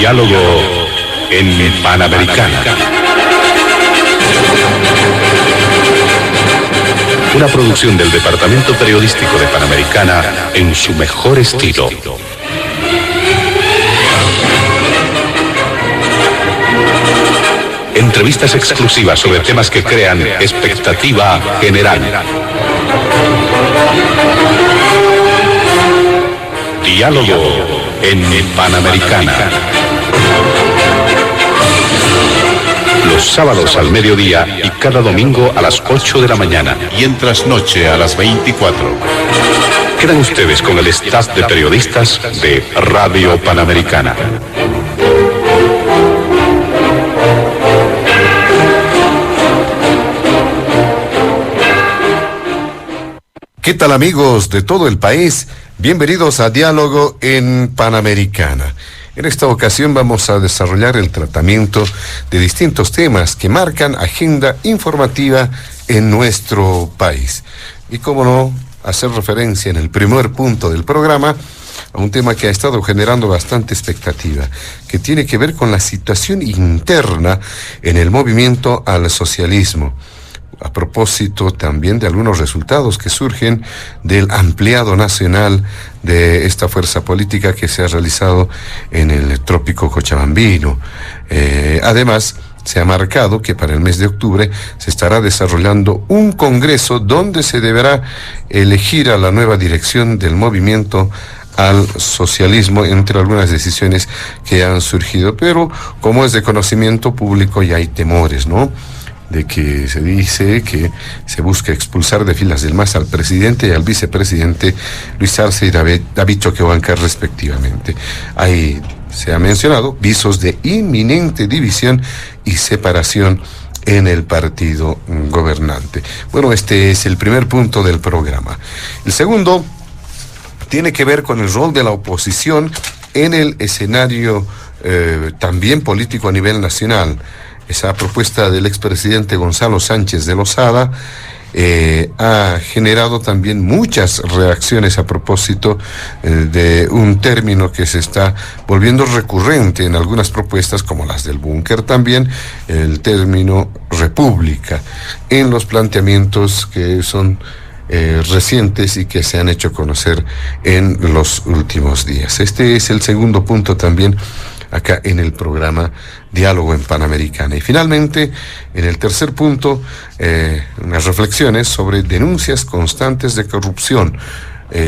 Diálogo en Panamericana. Una producción del Departamento Periodístico de Panamericana en su mejor estilo. Entrevistas exclusivas sobre temas que crean expectativa general. Diálogo en Panamericana. Los sábados al mediodía y cada domingo a las 8 de la mañana. Y en trasnoche a las 24. Quedan ustedes con el staff de periodistas de Radio Panamericana. ¿Qué tal, amigos de todo el país? Bienvenidos a Diálogo en Panamericana. En esta ocasión vamos a desarrollar el tratamiento de distintos temas que marcan agenda informativa en nuestro país. Y cómo no, hacer referencia en el primer punto del programa a un tema que ha estado generando bastante expectativa, que tiene que ver con la situación interna en el movimiento al socialismo. A propósito también de algunos resultados que surgen del ampliado nacional de esta fuerza política que se ha realizado en el trópico cochabambino. Además, se ha marcado que para el mes de octubre se estará desarrollando un congreso donde se deberá elegir a la nueva dirección del movimiento al socialismo, entre algunas decisiones que han surgido. Pero como es de conocimiento público, ya hay temores, ¿no?, de que se dice que se busca expulsar de filas del MAS al presidente y al vicepresidente Luis Arce y David Choquehuanca respectivamente. Ahí se ha mencionado visos de inminente división y separación en el partido gobernante. Bueno, este es el primer punto del programa. El segundo tiene que ver con el rol de la oposición en el escenario también político a nivel nacional. Esa propuesta del expresidente Gonzalo Sánchez de Lozada ha generado también muchas reacciones a propósito de un término que se está volviendo recurrente en algunas propuestas, como las del búnker también, el término república, en los planteamientos que son recientes y que se han hecho conocer en los últimos días. Este es el segundo punto también acá en el programa Diálogo en Panamericana. Y finalmente, en el tercer punto, unas reflexiones sobre denuncias constantes de corrupción.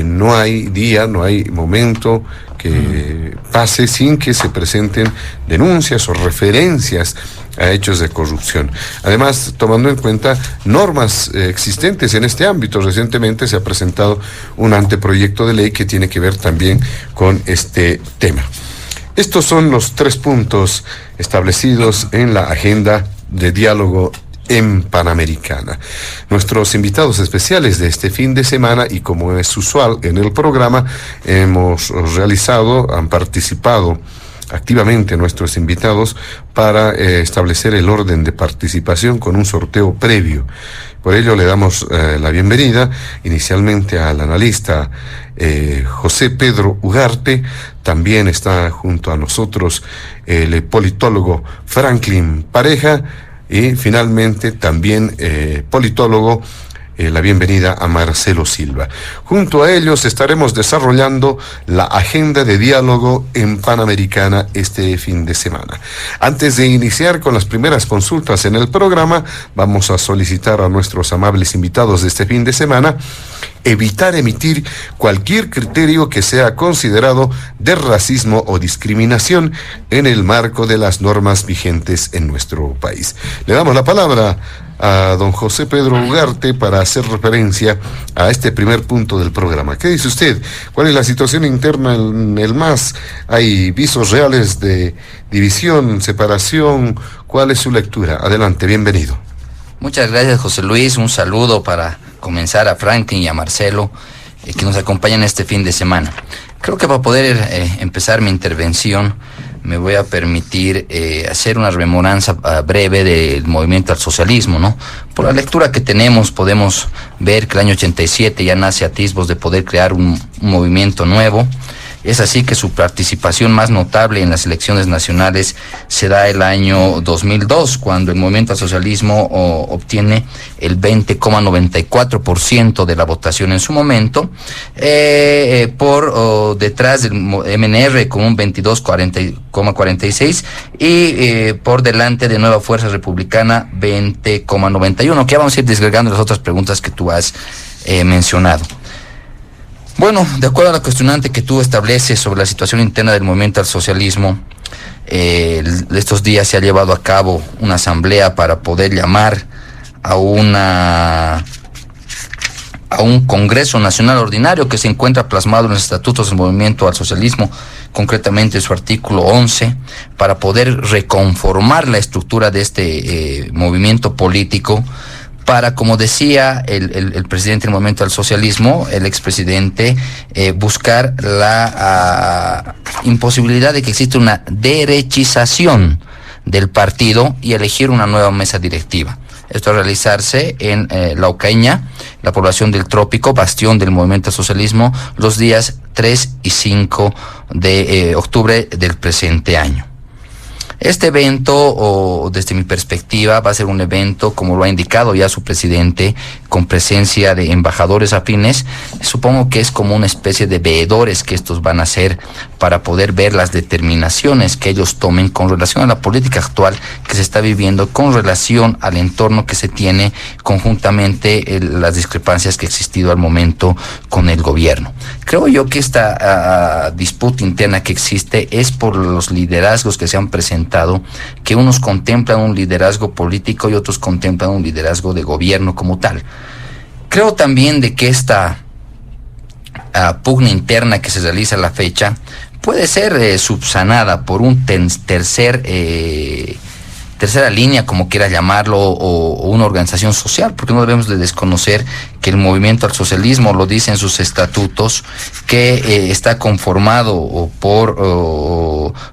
No hay día, no hay momento que pase sin que se presenten denuncias o referencias a hechos de corrupción. Además, tomando en cuenta normas existentes en este ámbito, recientemente se ha presentado un anteproyecto de ley que tiene que ver también con este tema. Estos son los tres puntos establecidos en la agenda de Diálogo en Panamericana. Nuestros invitados especiales de este fin de semana, y como es usual en el programa, han participado activamente nuestros invitados para establecer el orden de participación con un sorteo previo. Por ello le damos la bienvenida inicialmente al analista José Pedro Ugarte. También está junto a nosotros el politólogo Franklin Pareja y finalmente también politólogo, la bienvenida a Marcelo Silva. Junto a ellos estaremos desarrollando la agenda de Diálogo en Panamericana este fin de semana. Antes de iniciar con las primeras consultas en el programa, vamos a solicitar a nuestros amables invitados de este fin de semana evitar emitir cualquier criterio que sea considerado de racismo o discriminación en el marco de las normas vigentes en nuestro país. Le damos la palabra a don José Pedro Ugarte para hacer referencia a este primer punto del programa. ¿Qué dice usted? ¿Cuál es la situación interna en el MAS? ¿Hay visos reales de división, separación? ¿Cuál es su lectura? Adelante, bienvenido. Muchas gracias, José Luis. Un saludo para comenzar a Franklin y a Marcelo, que nos acompañan este fin de semana. Creo que para poder empezar mi intervención me voy a permitir hacer una rememoranza breve del movimiento al socialismo, ¿no? Por la lectura que tenemos podemos ver que el año 87 ya nace atisbos de poder crear un movimiento nuevo, Es así que su participación más notable en las elecciones nacionales se da el año 2002, cuando el movimiento al socialismo obtiene el 20,94% de la votación en su momento, por detrás del MNR con un 22,46% y por delante de Nueva Fuerza Republicana 20,91%, que ya vamos a ir desgregando las otras preguntas que tú has mencionado. Bueno, de acuerdo a la cuestionante que tú estableces sobre la situación interna del movimiento al socialismo, estos días se ha llevado a cabo una asamblea para poder llamar a un Congreso Nacional Ordinario que se encuentra plasmado en los estatutos del movimiento al socialismo, concretamente en su artículo 11, para poder reconformar la estructura de este movimiento político, para, como decía el presidente del movimiento al socialismo, el expresidente, buscar la imposibilidad de que exista una derechización del partido y elegir una nueva mesa directiva. Esto a realizarse en La Ocaña, la población del Trópico, bastión del movimiento al socialismo, los días 3 y 5 de octubre del presente año. Este evento, desde mi perspectiva, va a ser un evento, como lo ha indicado ya su presidente, con presencia de embajadores afines. Supongo que es como una especie de veedores que estos van a hacer para poder ver las determinaciones que ellos tomen con relación a la política actual que se está viviendo, con relación al entorno que se tiene conjuntamente, las discrepancias que ha existido al momento con el gobierno. Creo yo que esta disputa interna que existe es por los liderazgos que se han presentado, que unos contemplan un liderazgo político y otros contemplan un liderazgo de gobierno como tal. Creo también de que esta pugna interna que se realiza a la fecha puede ser subsanada por un tercera línea, como quiera llamarlo, o una organización social, porque no debemos de desconocer que el movimiento al socialismo lo dice en sus estatutos, que está conformado por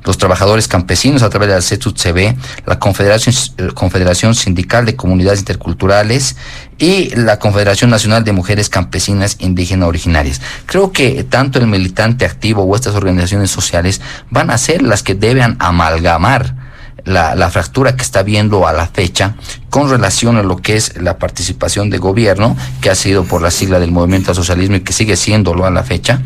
los trabajadores campesinos a través de la CETUTCB, la Confederación Sindical de Comunidades Interculturales y la Confederación Nacional de Mujeres Campesinas Indígenas Originarias. Creo que tanto el militante activo o estas organizaciones sociales van a ser las que deben amalgamar la fractura que está viendo a la fecha con relación a lo que es la participación de gobierno, que ha sido por la sigla del movimiento al socialismo y que sigue siéndolo a la fecha,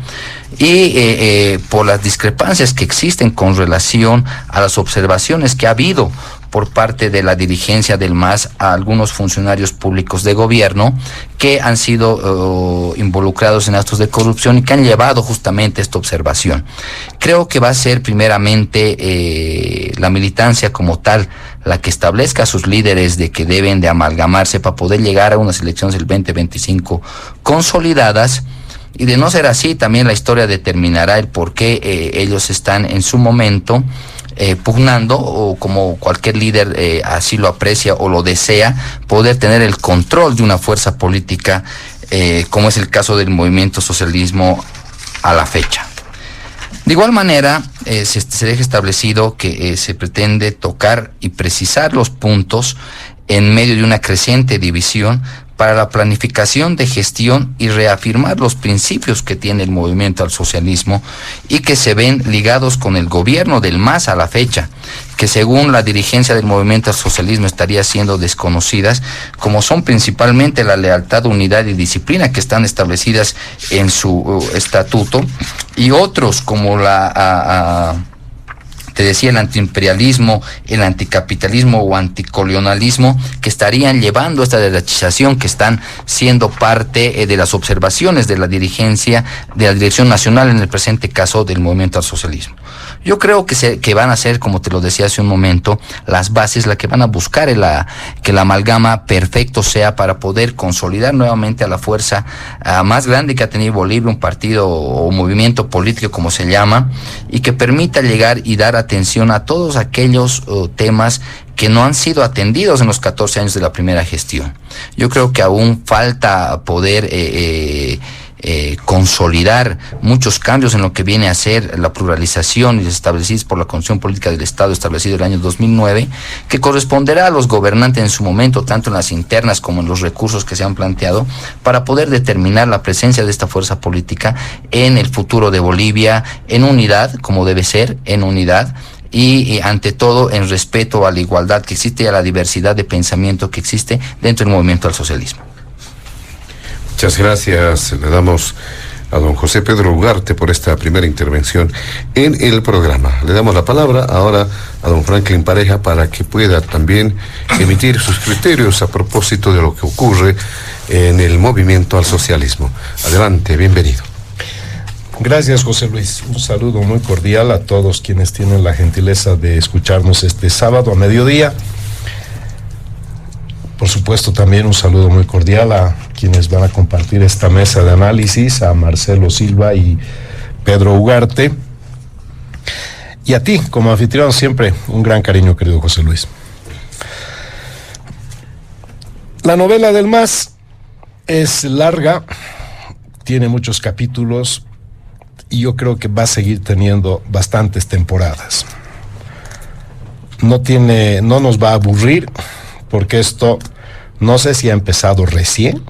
y por las discrepancias que existen con relación a las observaciones que ha habido por parte de la dirigencia del MAS a algunos funcionarios públicos de gobierno que han sido involucrados en actos de corrupción y que han llevado justamente esta observación. Creo que va a ser primeramente la militancia como tal la que establezca a sus líderes de que deben de amalgamarse para poder llegar a unas elecciones del 2025 consolidadas. Y de no ser así, también la historia determinará el por qué ellos están en su momento pugnando, o como cualquier líder así lo aprecia o lo desea, poder tener el control de una fuerza política, como es el caso del movimiento socialismo a la fecha. De igual manera, se deja establecido que se pretende tocar y precisar los puntos en medio de una creciente división para la planificación de gestión y reafirmar los principios que tiene el movimiento al socialismo y que se ven ligados con el gobierno del MAS a la fecha, que según la dirigencia del movimiento al socialismo estaría siendo desconocidas, como son principalmente la lealtad, unidad y disciplina que están establecidas en su estatuto, y otros como te decía, el antiimperialismo, el anticapitalismo o anticolonialismo, que estarían llevando esta derechización, que están siendo parte de las observaciones de la dirigencia, de la dirección nacional, en el presente caso del movimiento al socialismo. Yo creo que van a ser, como te lo decía hace un momento, las bases las que van a buscar que la amalgama perfecto sea para poder consolidar nuevamente a la fuerza más grande que ha tenido Bolivia, un partido o movimiento político como se llama, y que permita llegar y dar atención a todos aquellos temas que no han sido atendidos en los 14 años de la primera gestión. Yo creo que aún falta poder consolidar muchos cambios en lo que viene a ser la pluralización y establecidos por la Constitución Política del Estado establecida en el año 2009, que corresponderá a los gobernantes en su momento, tanto en las internas como en los recursos que se han planteado, para poder determinar la presencia de esta fuerza política en el futuro de Bolivia, en unidad, como debe ser, en unidad, y ante todo en respeto a la igualdad que existe y a la diversidad de pensamiento que existe dentro del movimiento al socialismo. Muchas gracias. Le damos a don José Pedro Ugarte por esta primera intervención en el programa. Le damos la palabra ahora a don Franklin Pareja para que pueda también emitir sus criterios a propósito de lo que ocurre en el movimiento al socialismo. Adelante, bienvenido. Gracias, José Luis. Un saludo muy cordial a todos quienes tienen la gentileza de escucharnos este sábado a mediodía. Por supuesto, también un saludo muy cordial a quienes van a compartir esta mesa de análisis, a Marcelo Silva y Pedro Ugarte. Y a ti, como anfitrión, siempre un gran cariño, querido José Luis. La novela del MAS es larga, tiene muchos capítulos, y yo creo que va a seguir teniendo bastantes temporadas. No nos va a aburrir, porque esto no sé si ha empezado recién,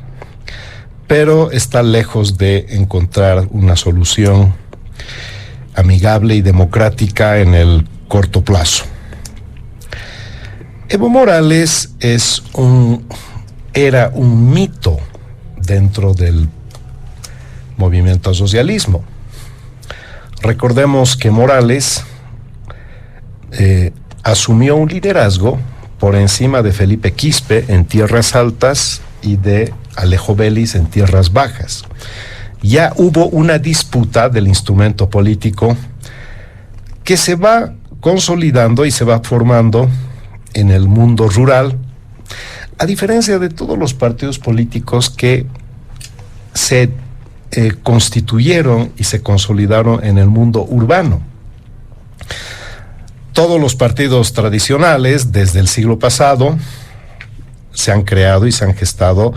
pero está lejos de encontrar una solución amigable y democrática en el corto plazo. Evo Morales era un mito dentro del movimiento al socialismo. Recordemos que Morales asumió un liderazgo por encima de Felipe Quispe en tierras altas y de Alejo Vélez en tierras bajas. Ya hubo una disputa del instrumento político que se va consolidando y se va formando en el mundo rural, a diferencia de todos los partidos políticos que se constituyeron y se consolidaron en el mundo urbano. Todos los partidos tradicionales desde el siglo pasado se han creado y se han gestado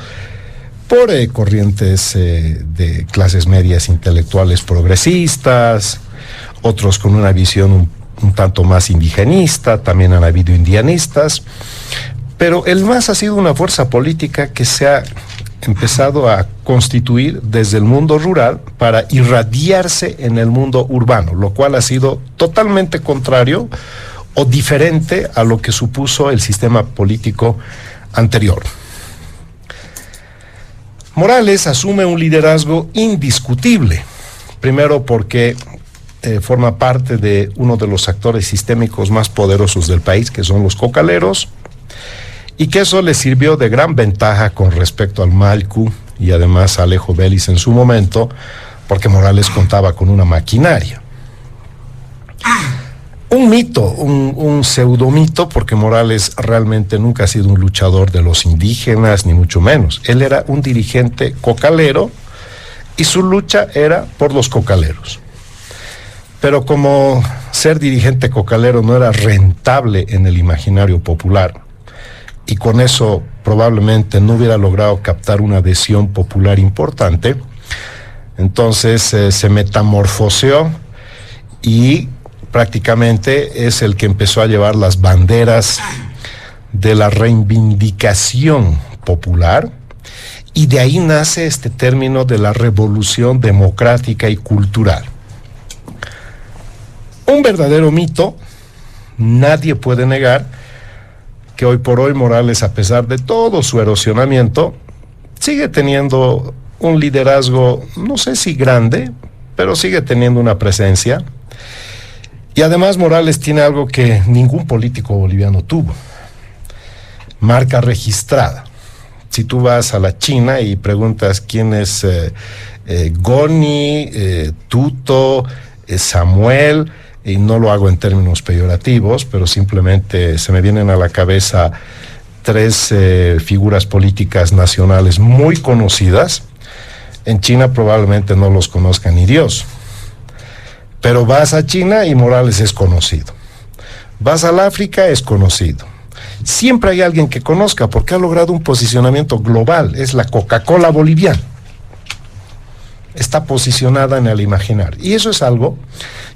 por corrientes de clases medias intelectuales progresistas, otros con una visión un tanto más indigenista, también han habido indianistas, pero el MAS ha sido una fuerza política que se ha empezado a constituir desde el mundo rural para irradiarse en el mundo urbano, lo cual ha sido totalmente contrario o diferente a lo que supuso el sistema político anterior. Morales asume un liderazgo indiscutible, primero porque forma parte de uno de los actores sistémicos más poderosos del país, que son los cocaleros, y que eso le sirvió de gran ventaja con respecto al Malcu y además a Alejo Vélez en su momento, porque Morales contaba con una maquinaria. Un mito, un pseudomito, porque Morales realmente nunca ha sido un luchador de los indígenas, ni mucho menos. Él era un dirigente cocalero y su lucha era por los cocaleros. Pero como ser dirigente cocalero no era rentable en el imaginario popular, y con eso probablemente no hubiera logrado captar una adhesión popular importante, entonces se metamorfoseó y prácticamente es el que empezó a llevar las banderas de la reivindicación popular, y de ahí nace este término de la revolución democrática y cultural. Un verdadero mito. Nadie puede negar que hoy por hoy Morales, a pesar de todo su erosionamiento, sigue teniendo un liderazgo, no sé si grande, pero sigue teniendo una presencia. Y además Morales tiene algo que ningún político boliviano tuvo: marca registrada. Si tú vas a la China y preguntas quién es Goni, Tuto, Samuel, y no lo hago en términos peyorativos, pero simplemente se me vienen a la cabeza tres figuras políticas nacionales muy conocidas. En China probablemente no los conozca ni Dios, pero vas a China y Morales es conocido. Vas al África, es conocido. Siempre hay alguien que conozca, porque ha logrado un posicionamiento global. Es la Coca-Cola boliviana. está posicionada en el imaginario. Y eso es algo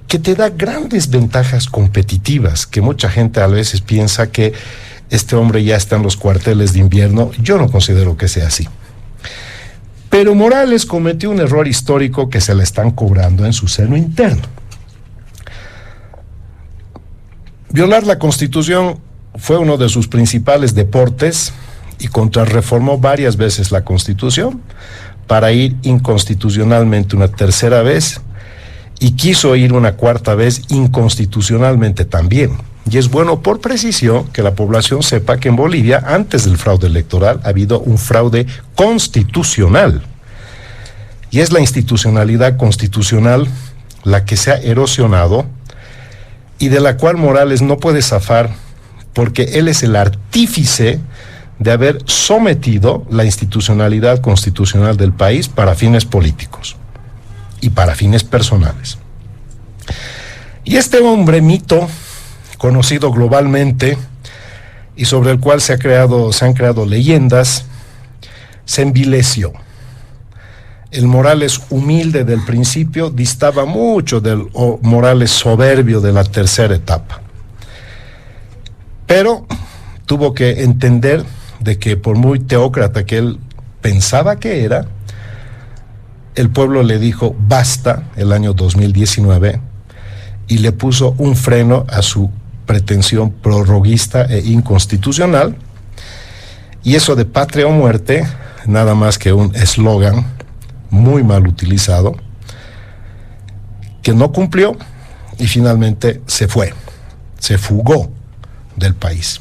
que te da grandes ventajas competitivas, que mucha gente a veces piensa que este hombre ya está en los cuarteles de invierno. Yo no considero que sea así. Pero Morales cometió un error histórico que se le están cobrando en su seno interno. Violar la Constitución fue uno de sus principales deportes y contrarreformó varias veces la Constitución para ir inconstitucionalmente una tercera vez y quiso ir una cuarta vez inconstitucionalmente también. Y es bueno por precisión que la población sepa que en Bolivia, antes del fraude electoral, ha habido un fraude constitucional. Y es la institucionalidad constitucional la que se ha erosionado y de la cual Morales no puede zafar porque él es el artífice de haber sometido la institucionalidad constitucional del país para fines políticos y para fines personales. Y este hombre mito, conocido globalmente y sobre el cual se han creado leyendas, se envileció. El Morales humilde del principio distaba mucho del Morales soberbio de la tercera etapa. Pero tuvo que entender de que por muy teócrata que él pensaba que era, el pueblo le dijo basta el año 2019 y le puso un freno a su pretensión prorroguista e inconstitucional. Y eso de patria o muerte, nada más que un eslogan muy mal utilizado, que no cumplió y finalmente se fue, se fugó del país.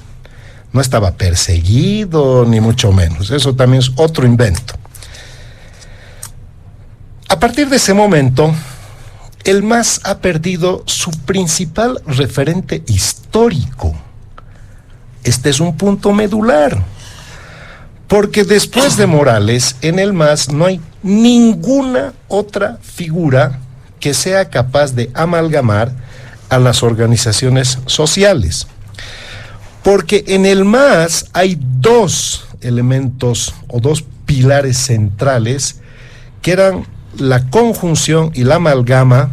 No estaba perseguido, ni mucho menos. Eso también es otro invento. A partir de ese momento, el MAS ha perdido su principal referente histórico. Este es un punto medular, porque después de Morales, en el MAS no hay ninguna otra figura que sea capaz de amalgamar a las organizaciones sociales. Porque en el MAS hay dos elementos o dos pilares centrales que eran la conjunción y la amalgama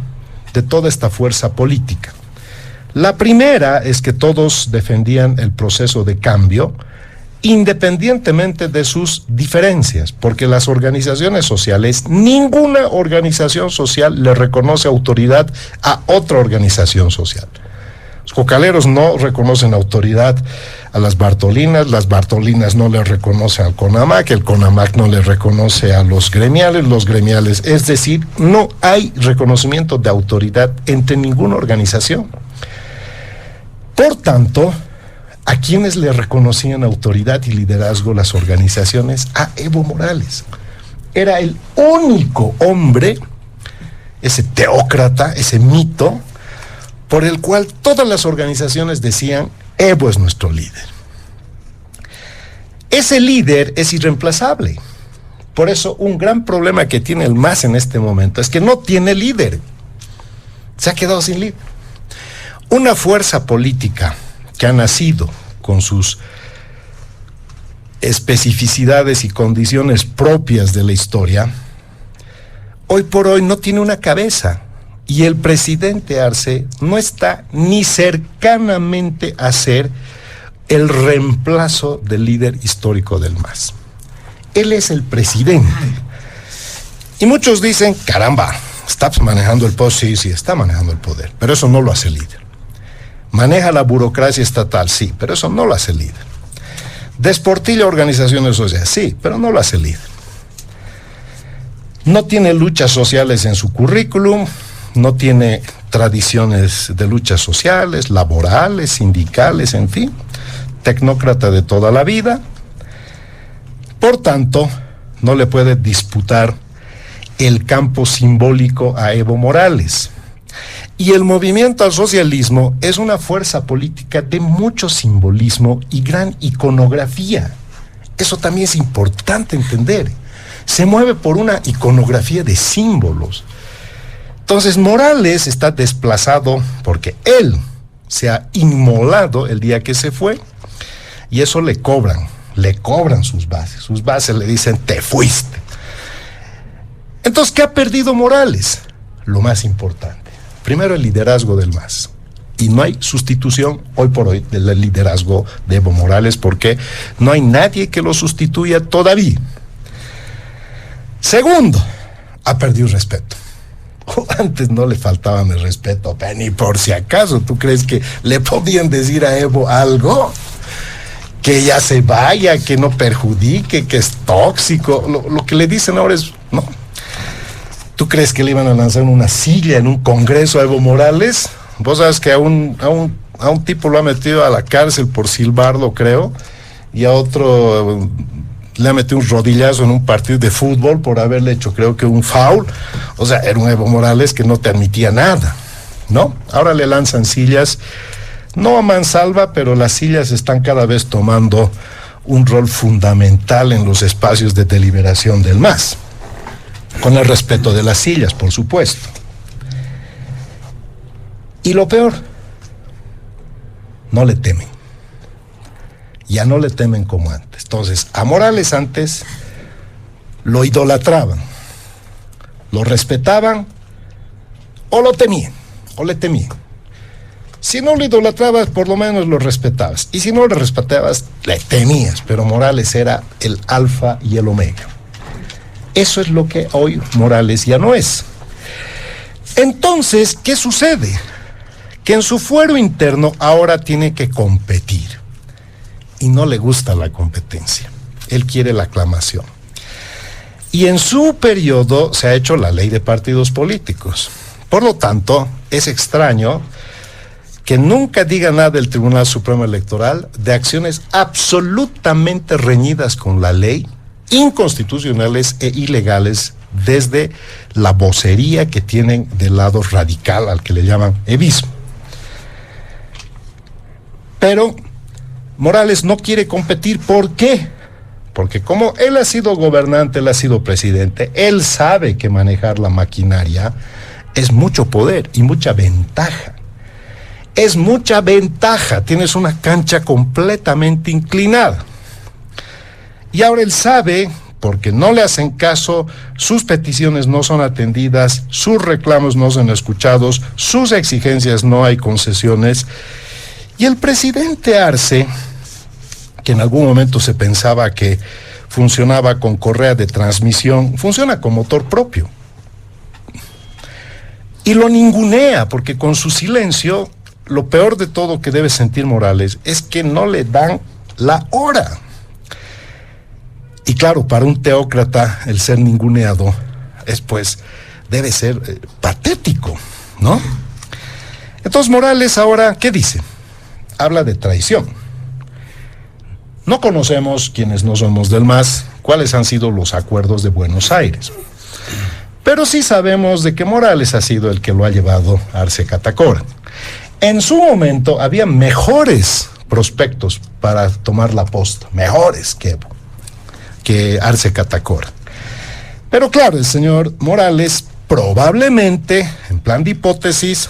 de toda esta fuerza política. La primera es que todos defendían el proceso de cambio independientemente de sus diferencias, porque las organizaciones sociales, ninguna organización social le reconoce autoridad a otra organización social. Los cocaleros no reconocen autoridad a las Bartolinas no le reconocen al CONAMAC, el CONAMAC no le reconoce a los gremiales, es decir, no hay reconocimiento de autoridad entre ninguna organización. Por tanto, ¿a quiénes le reconocían autoridad y liderazgo las organizaciones? A Evo Morales. Era el único hombre, ese teócrata, ese mito, por el cual todas las organizaciones decían, Evo es nuestro líder. Ese líder es irreemplazable. Por eso un gran problema que tiene el MAS en este momento es que no tiene líder. Se ha quedado sin líder. Una fuerza política que ha nacido con sus especificidades y condiciones propias de la historia, hoy por hoy no tiene una cabeza. Y el presidente Arce no está ni cercanamente a ser el reemplazo del líder histórico del MAS. Él es el presidente. Y muchos dicen, caramba, está manejando el poder. Sí, está manejando el poder, pero eso no lo hace líder. Maneja la burocracia estatal, sí, pero eso no lo hace líder. Desportilla organizaciones sociales, sí, pero no lo hace líder. No tiene luchas sociales en su currículum, no tiene tradiciones de luchas sociales, laborales, sindicales, en fin, tecnócrata de toda la vida. Por tanto, no le puede disputar el campo simbólico a Evo Morales. Y el movimiento al socialismo es una fuerza política de mucho simbolismo y gran iconografía. Eso también es importante entender. Se mueve por una iconografía de símbolos. Entonces Morales está desplazado porque él se ha inmolado el día que se fue y eso le cobran sus bases le dicen te fuiste. Entonces, ¿qué ha perdido Morales? Lo más importante. Primero, el liderazgo del MAS. Y no hay sustitución hoy por hoy del liderazgo de Evo Morales porque no hay nadie que lo sustituya todavía. Segundo, ha perdido respeto. Antes no le faltaban el respeto, ni por si acaso. ¿Tú crees que le podían decir a Evo algo? Que ya se vaya, que no perjudique, que es tóxico. Lo que le dicen ahora es, no. ¿Tú crees que le iban a lanzar una silla en un congreso a Evo Morales? Vos sabes que a un tipo lo ha metido a la cárcel por silbarlo, creo, y a otro le ha metido un rodillazo en un partido de fútbol por haberle hecho, creo que un foul. O sea, era un Evo Morales que no te admitía nada, ¿no? Ahora le lanzan sillas, no a mansalva, pero las sillas están cada vez tomando un rol fundamental en los espacios de deliberación del MAS, con el respeto de las sillas, por supuesto. Y lo peor, no le temen. Ya no le temen como antes. Entonces, a Morales antes lo idolatraban, lo respetaban o lo temían, o le temían. Si no lo idolatrabas, por lo menos lo respetabas. Y si no lo respetabas, le temías. Pero Morales era el alfa y el omega. Eso es lo que hoy Morales ya no es. Entonces, ¿qué sucede? Que en su fuero interno ahora tiene que competir. Y no le gusta la competencia. Él quiere la aclamación. Y en su periodo se ha hecho la ley de partidos políticos. Por lo tanto, es extraño que nunca diga nada del Tribunal Supremo Electoral de acciones absolutamente reñidas con la ley, inconstitucionales e ilegales, desde la vocería que tienen del lado radical al que le llaman evismo. Pero Morales no quiere competir. ¿Por qué? Porque como él ha sido gobernante, él ha sido presidente, él sabe que manejar la maquinaria es mucho poder y mucha ventaja. Es mucha ventaja, tienes una cancha completamente inclinada. Y ahora él sabe, porque no le hacen caso, sus peticiones no son atendidas, sus reclamos no son escuchados, sus exigencias no hay concesiones. Y el presidente Arce, que en algún momento se pensaba que funcionaba con correa de transmisión, funciona con motor propio. Y lo ningunea, porque con su silencio, lo peor de todo que debe sentir Morales es que no le dan la hora. Y claro, para un teócrata el ser ninguneado es, pues, debe ser patético, ¿no? Entonces Morales ahora, ¿qué dice? Habla de traición. No conocemos, quienes no somos del MAS, cuáles han sido los acuerdos de Buenos Aires. Pero sí sabemos de que Morales ha sido el que lo ha llevado a Arce Catacora. En su momento había mejores prospectos para tomar la posta, mejores que Arce Catacora. Pero claro, el señor Morales probablemente, en plan de hipótesis,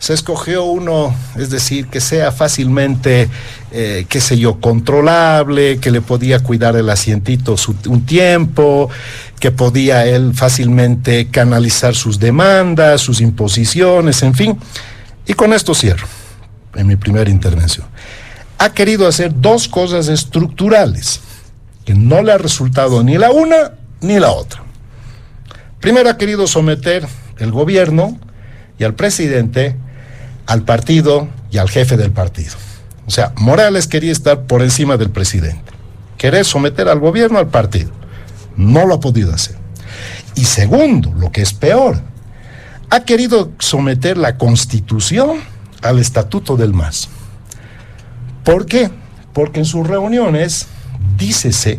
se escogió uno, es decir, que sea fácilmente, qué sé yo, controlable, que le podía cuidar el asientito un tiempo, que podía él fácilmente canalizar sus demandas, sus imposiciones, en fin. Y con esto cierro, en mi primera intervención. Ha querido hacer dos cosas estructurales, que no le ha resultado ni la una ni la otra. Primero, ha querido someter el gobierno y al presidente al partido y al jefe del partido. O sea, Morales quería estar por encima del presidente. Querer someter al gobierno al partido. No lo ha podido hacer. Y segundo, lo que es peor, ha querido someter la Constitución al Estatuto del MAS. ¿Por qué? Porque en sus reuniones dícese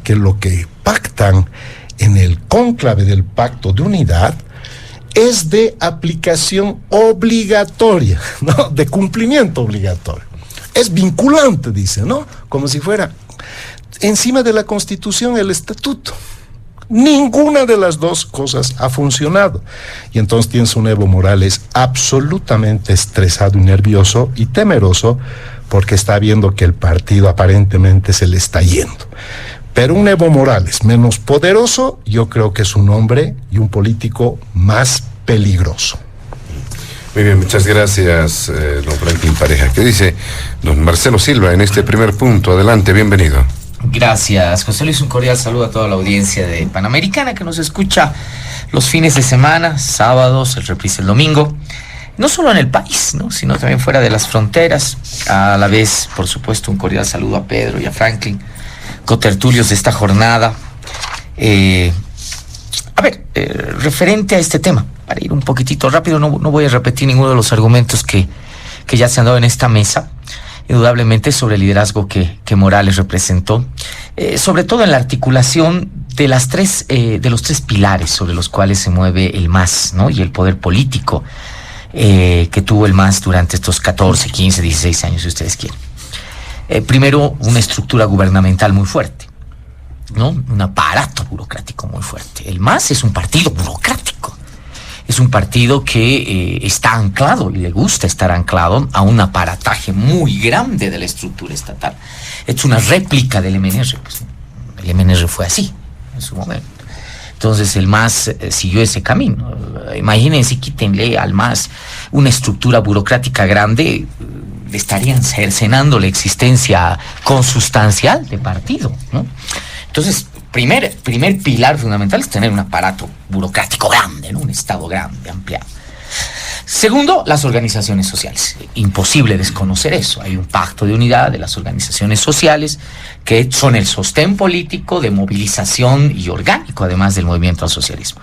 que lo que pactan en el cónclave del Pacto de Unidad es de aplicación obligatoria, ¿no? De cumplimiento obligatorio. Es vinculante, dice, ¿no? Como si fuera encima de la Constitución el Estatuto. Ninguna de las dos cosas ha funcionado. Y entonces tienes un Evo Morales absolutamente estresado y nervioso y temeroso porque está viendo que el partido aparentemente se le está yendo. Pero un Evo Morales menos poderoso, yo creo que es un hombre y un político más peligroso. Muy bien, muchas gracias, don Franklin Pareja. ¿Qué dice don Marcelo Silva en este primer punto? Adelante, bienvenido. Gracias, José Luis. Un cordial saludo a toda la audiencia de Panamericana que nos escucha los fines de semana, sábados, el reprise el domingo. No solo en el país, ¿no?, sino también fuera de las fronteras. A la vez, por supuesto, un cordial saludo a Pedro y a Franklin, cotertulios de esta jornada. Referente a este tema, para ir un poquitito rápido, no voy a repetir ninguno de los argumentos que ya se han dado en esta mesa, indudablemente sobre el liderazgo que Morales representó, sobre todo en la articulación de los tres pilares sobre los cuales se mueve el MAS, ¿no?, y el poder político que tuvo el MAS durante estos 14, 15, 16 años, si ustedes quieren. Primero, una estructura gubernamental muy fuerte, ¿no?, un aparato burocrático muy fuerte. El MAS es un partido burocrático, es un partido que está anclado, y le gusta estar anclado a un aparataje muy grande de la estructura estatal. Es una réplica del MNR, pues el MNR fue así en su momento. Entonces el MAS siguió ese camino. Imagínense, quítenle al MAS una estructura burocrática grande, le estarían cercenando la existencia consustancial de partido, ¿no? Entonces, primer pilar fundamental es tener un aparato burocrático grande, ¿no?, un Estado grande, ampliado. Segundo, las organizaciones sociales. Imposible desconocer eso. Hay un pacto de unidad de las organizaciones sociales que son el sostén político de movilización y orgánico, además del movimiento al socialismo.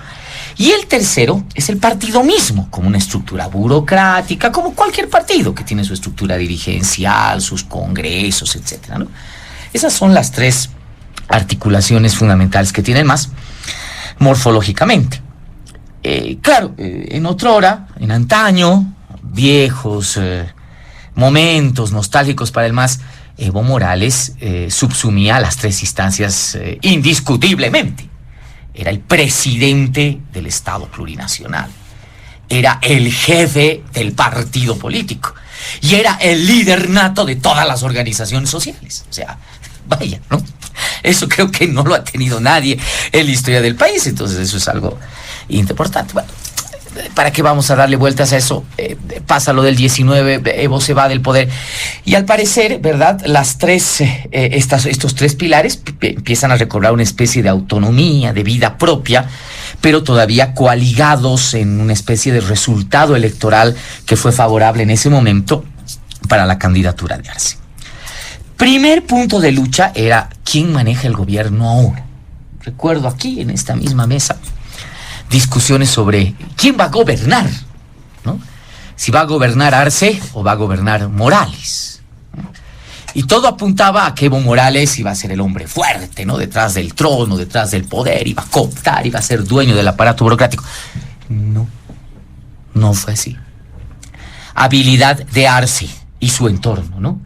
Y el tercero es el partido mismo, como una estructura burocrática, como cualquier partido que tiene su estructura dirigencial, sus congresos, etcétera, ¿no? Esas son las tres articulaciones fundamentales que tienen más morfológicamente. Claro, en otrora, en antaño, viejos momentos nostálgicos para el MAS, Evo Morales subsumía a las tres instancias indiscutiblemente. Era el presidente del Estado plurinacional, era el jefe del partido político y era el líder nato de todas las organizaciones sociales. O sea, vaya, ¿no? Eso creo que no lo ha tenido nadie en la historia del país, entonces eso es algo importante. Bueno, ¿para qué vamos a darle vueltas a eso? Pasa lo del 19, Evo se va del poder y al parecer, ¿verdad?, estos tres pilares empiezan a recobrar una especie de autonomía, de vida propia, pero todavía coaligados en una especie de resultado electoral que fue favorable en ese momento para la candidatura de Arce. Primer punto de lucha era quién maneja el gobierno ahora. Recuerdo aquí en esta misma mesa discusiones sobre quién va a gobernar, ¿no? Si va a gobernar Arce o va a gobernar Morales, ¿no? Y todo apuntaba a que Evo Morales iba a ser el hombre fuerte, ¿no?, detrás del trono, detrás del poder, iba a cooptar, iba a ser dueño del aparato burocrático. No fue así. Habilidad de Arce y su entorno, ¿no?,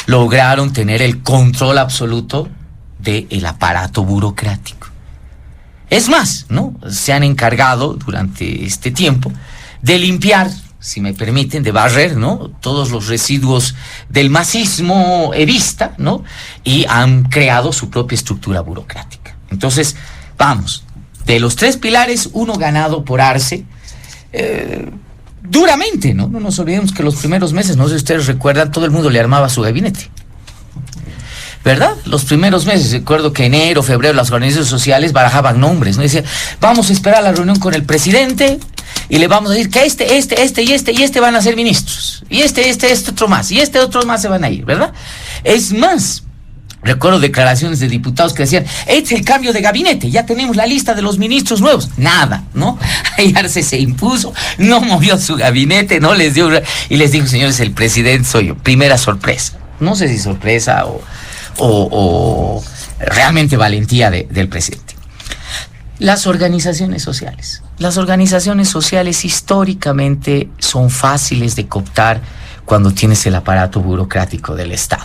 lograron tener el control absoluto del aparato burocrático. Es más, ¿no?, se han encargado durante este tiempo de limpiar, si me permiten, de barrer, ¿no?, todos los residuos del masismo evista, ¿no?, y han creado su propia estructura burocrática. Entonces, vamos, de los tres pilares, uno ganado por Arce, duramente, ¿no? No nos olvidemos que los primeros meses, no sé si ustedes recuerdan, todo el mundo le armaba su gabinete, ¿verdad? Los primeros meses, recuerdo que enero, febrero, las organizaciones sociales barajaban nombres, ¿no? Decían, vamos a esperar la reunión con el presidente y le vamos a decir que este van a ser ministros, y este otro más, y otro más se van a ir, ¿verdad? Es más, recuerdo declaraciones de diputados que decían, es el cambio de gabinete, ya tenemos la lista de los ministros nuevos. Nada, ¿no? Ahí Arce se impuso, no movió su gabinete, no les dio, y les dijo, señores, el presidente soy yo. Primera sorpresa. No sé si sorpresa o realmente valentía del presidente. Las organizaciones sociales. Las organizaciones sociales históricamente son fáciles de cooptar cuando tienes el aparato burocrático del Estado.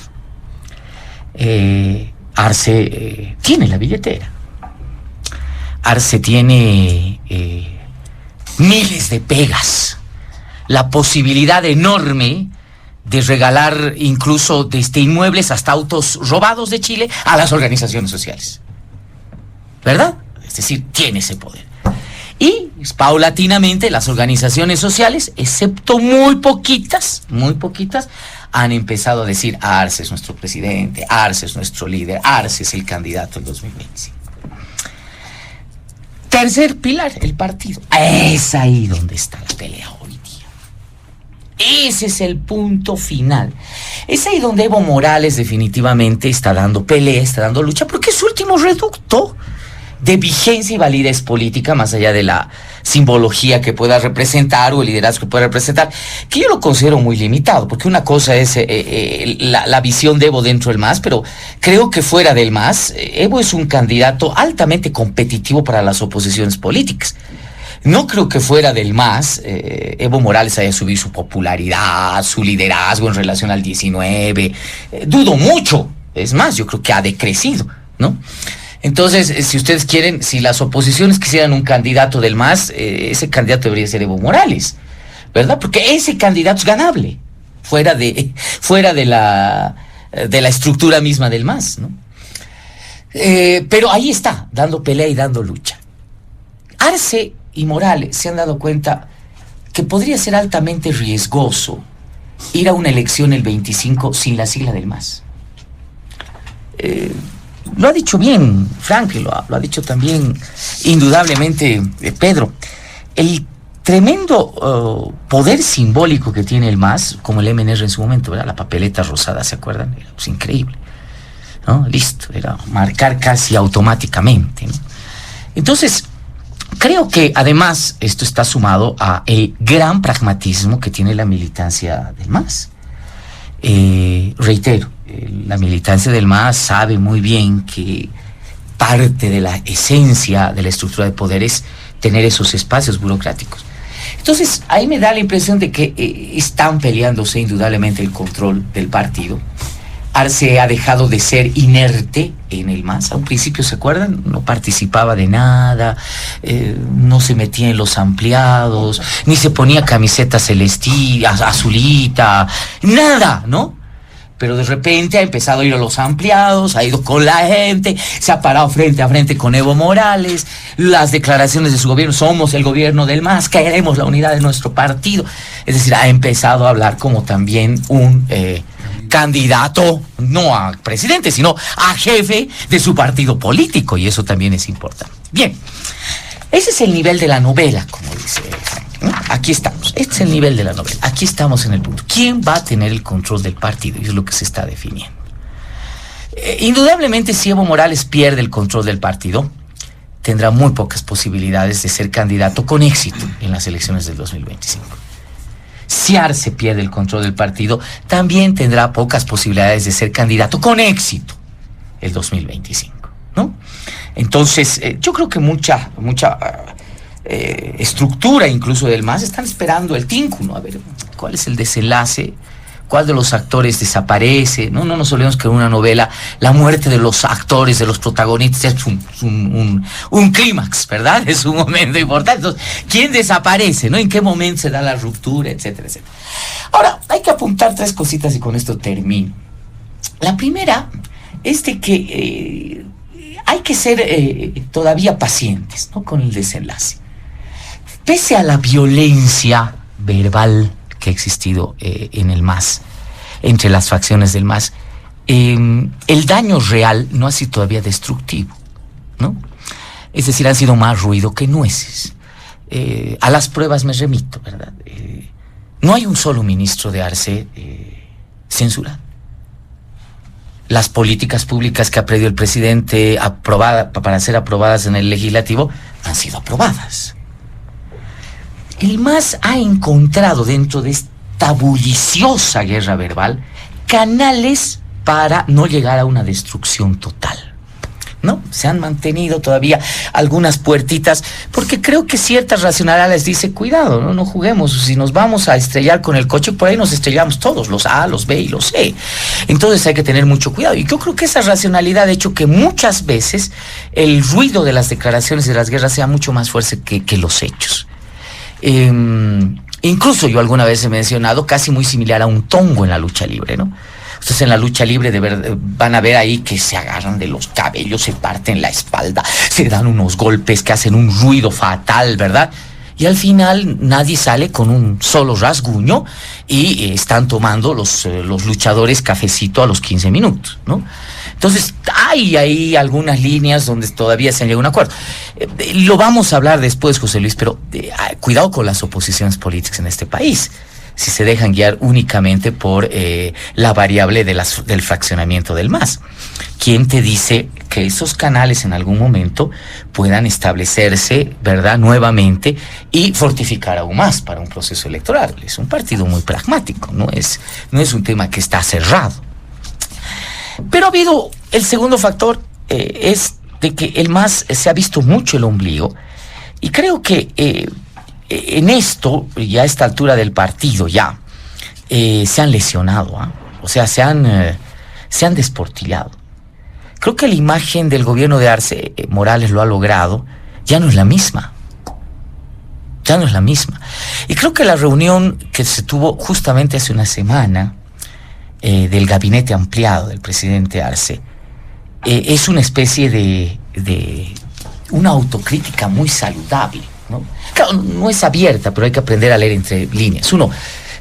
Arce tiene la billetera. Arce tiene miles de pegas, la posibilidad enorme de regalar incluso desde inmuebles hasta autos robados de Chile a las organizaciones sociales. ¿Verdad? Es decir, tiene ese poder. Y paulatinamente las organizaciones sociales, excepto muy poquitas, han empezado a decir: Arce es nuestro presidente, Arce es nuestro líder, Arce es el candidato en 2025. Tercer pilar, el partido. Es ahí donde está la pelea hoy día. Ese es el punto final. Es ahí donde Evo Morales definitivamente está dando pelea, está dando lucha, porque es su último reducto de vigencia y validez política, más allá de la simbología que pueda representar o el liderazgo que pueda representar, que yo lo considero muy limitado, porque una cosa es la visión de Evo dentro del MAS, pero creo que fuera del MAS, Evo es un candidato altamente competitivo para las oposiciones políticas. No creo que fuera del MAS Evo Morales haya subido su popularidad, su liderazgo en relación al 19. Dudo mucho. Es más, yo creo que ha decrecido, ¿no? Entonces, si ustedes quieren, si las oposiciones quisieran un candidato del MAS, ese candidato debería ser Evo Morales, ¿verdad? Porque ese candidato es ganable, fuera de la estructura misma del MAS, ¿no? Pero ahí está, dando pelea y dando lucha. Arce y Morales se han dado cuenta que podría ser altamente riesgoso ir a una elección el 25 sin la sigla del MAS. Lo ha dicho bien Frank, lo ha dicho también indudablelemente Pedro. El tremendo poder simbólico que tiene el MAS, como el MNR en su momento, ¿verdad? La papeleta rosada, ¿se acuerdan? Era pues increíble, ¿no? Listo, era marcar casi automáticamente, ¿no? Entonces, creo que además esto está sumado a el gran pragmatismo que tiene la militancia del MAS. Reitero, la militancia del MAS sabe muy bien que parte de la esencia de la estructura de poder es tener esos espacios burocráticos. Entonces, ahí me da la impresión de que están peleándose indudablemente el control del partido. Arce ha dejado de ser inerte en el MAS. A un principio, ¿se acuerdan? No participaba de nada, no se metía en los ampliados, ni se ponía camiseta celestita, azulita, nada, ¿no? Pero de repente ha empezado a ir a los ampliados, ha ido con la gente, se ha parado frente a frente con Evo Morales, las declaraciones de su gobierno: somos el gobierno del MAS, queremos la unidad de nuestro partido. Es decir, ha empezado a hablar como también un candidato, no a presidente, sino a jefe de su partido político, y eso también es importante. Bien, ese es el nivel de la novela, como dice Frank, ¿no? Aquí estamos, este es el nivel de la novela, aquí estamos en el punto. ¿Quién va a tener el control del partido? Y es lo que se está definiendo. Indudablemente, si Evo Morales pierde el control del partido, tendrá muy pocas posibilidades de ser candidato con éxito en las elecciones del 2025. Si Arce pierde el control del partido, también tendrá pocas posibilidades de ser candidato con éxito el 2025, ¿no? Entonces, yo creo que mucha estructura incluso del MAS están esperando el tínculo, a ver cuál es el desenlace, cuál de los actores desaparece. No nos olvidemos que en una novela la muerte de los actores, de los protagonistas, es un clímax, ¿verdad? Es un momento importante. Entonces, ¿quién desaparece, no? ¿En qué momento se da la ruptura, etcétera, etcétera? Ahora, hay que apuntar tres cositas y con esto termino. La primera es de que hay que ser todavía pacientes, ¿no?, con el desenlace. Pese a la violencia verbal que ha existido en el MAS, entre las facciones del MAS, el daño real no ha sido todavía destructivo, ¿no? Es decir, han sido más ruido que nueces. A las pruebas me remito, ¿verdad? No hay un solo ministro de Arce censurado. Las políticas públicas que ha pedido el presidente para ser aprobadas en el legislativo han sido aprobadas. El MAS ha encontrado dentro de esta bulliciosa guerra verbal canales para no llegar a una destrucción total, ¿no? Se han mantenido todavía algunas puertitas, porque creo que ciertas racionalidades les dice: cuidado, no juguemos, si nos vamos a estrellar con el coche, por ahí nos estrellamos todos, los A, los B y los C. Entonces hay que tener mucho cuidado, y yo creo que esa racionalidad ha hecho que muchas veces el ruido de las declaraciones de las guerras sea mucho más fuerte que los hechos. Incluso yo alguna vez he mencionado casi muy similar a un tongo en la lucha libre, ¿no? Ustedes en la lucha libre van a ver ahí que se agarran de los cabellos, se parten la espalda, se dan unos golpes que hacen un ruido fatal, ¿verdad? Y al final nadie sale con un solo rasguño y están tomando los luchadores cafecito a los 15 minutos, ¿no? Entonces, hay ahí algunas líneas donde todavía se han llegado a un acuerdo. Lo vamos a hablar después, José Luis, pero cuidado con las oposiciones políticas en este país, si se dejan guiar únicamente por la variable del fraccionamiento del MAS. ¿Quién te dice que esos canales en algún momento puedan establecerse, ¿verdad?, nuevamente y fortificar aún más para un proceso electoral? Es un partido muy pragmático, no es un tema que está cerrado. Pero ha habido el segundo factor, es de que el MAS se ha visto mucho el ombligo, y creo que en esto, ya a esta altura del partido, se han lesionado, o sea, se han desportillado. Creo que la imagen del gobierno de Arce Morales lo ha logrado, ya no es la misma. Ya no es la misma. Y creo que la reunión que se tuvo justamente hace una semana del gabinete ampliado del presidente Arce es una especie de una autocrítica muy saludable, ¿no? Claro, no es abierta, pero hay que aprender a leer entre líneas. Uno,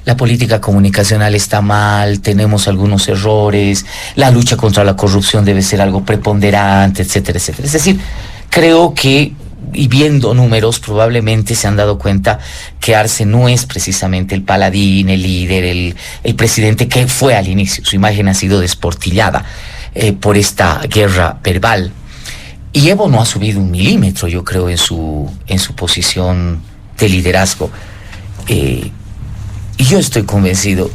la política comunicacional está mal, tenemos algunos errores, la lucha contra la corrupción debe ser algo preponderante, etcétera, etcétera. Es decir, creo que, y viendo números, probablemente se han dado cuenta que Arce no es precisamente el paladín, el líder, el presidente que fue al inicio. Su imagen ha sido desportillada por esta guerra verbal. Y Evo no ha subido un milímetro, yo creo, en su posición de liderazgo. Y yo estoy convencido